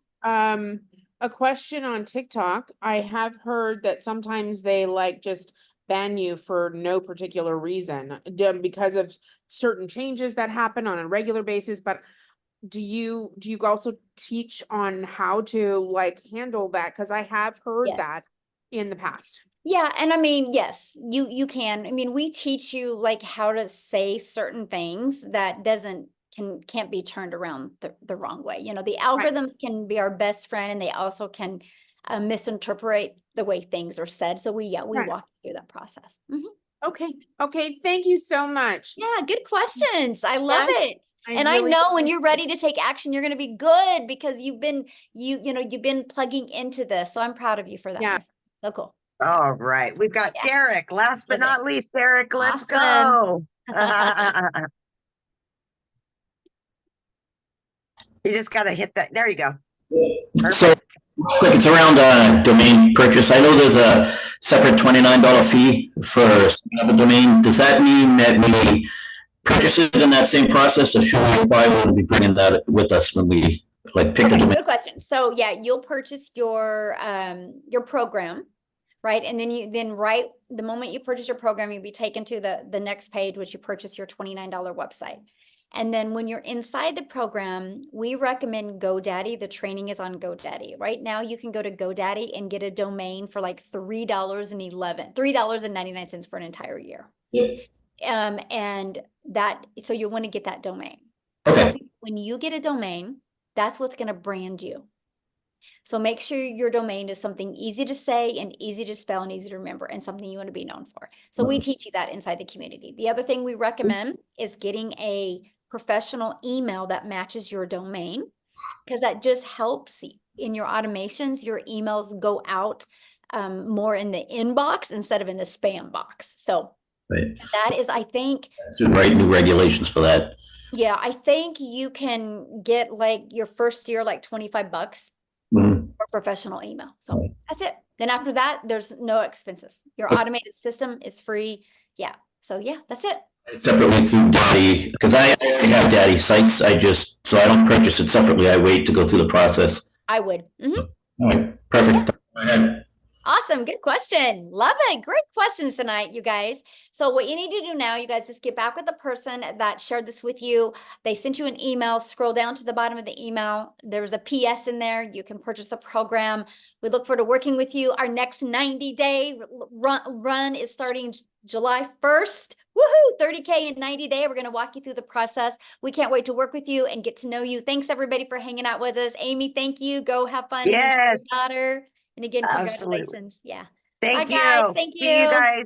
a question on TikTok. I have heard that sometimes they like just ban you for no particular reason because of certain changes that happen on a regular basis. But do you also teach on how to like handle that? Because I have heard Yes. that in the past. Yeah, and I mean, yes, you can. I mean, we teach you like how to say certain things that can't be turned around the wrong way. You know, the algorithms can be our best friend, and they also can misinterpret the way things are said. So we Right. walk you through that process. Okay. Thank you so much. Yeah, good questions. I love it. And I really know when appreciate you're ready to take action, you're going to be good because you've been plugging into this. So I'm proud of you for that. Yeah. My friend. So cool. All right. We've got Yeah. Derek. Last but Okay. not least, Derek, let's Awesome. go. You just got to hit that. There you go. So, quick, it's around domain purchase. I know there's a separate $29 fee for setting up a domain. Does that mean that we purchase it in that same process, or should we probably be bringing that with us when we like pick the domain? Good question. So yeah, you'll purchase your program, right? And then right the moment you purchase your program, you'll be taken to the next page, which you purchase your $29 website. And then when you're inside the program, we recommend GoDaddy. The training is on GoDaddy. Right now, you can go to GoDaddy and get a domain for like $3.99 for an entire year. Yep. And so you want to get that domain. Okay. When you get a domain, that's what's going to brand you. So make sure your domain is something easy to say and easy to spell and easy to remember and something you want to be known for. So we teach you that inside the community. The other thing we recommend is getting a professional email that matches your domain, because that just helps in your automations. Your emails go out more in the inbox instead of in the spam box. So that is, I think, Right, new regulations for that. Yeah, I think you can get like your first year like $25 for professional email. So that's it. Then after that, there's no expenses. Your automated system is free. Yeah. So yeah, that's it. Separately through Daddy, because I already have Daddy sites. So I don't purchase it separately. I wait to go through the process. I would. All right, perfect. Go ahead. Awesome. Good question. Love it. Great questions tonight, you guys. So what you need to do now, you guys, just get back with the person that shared this with you. They sent you an email. Scroll down to the bottom of the email. There was a PS in there. You can purchase a program. We look forward to working with you. Our next 90-day run is starting July 1st. Woohoo! 30K in 90 days. We're going to walk you through the process. We can't wait to work with you and get to know you. Thanks, everybody, for hanging out with us. Amy, thank you. Go have fun. Yes. And enjoy your daughter. And again, Absolutely. congratulations. Yeah. Thank Bye, guys. you. Thank See you guys.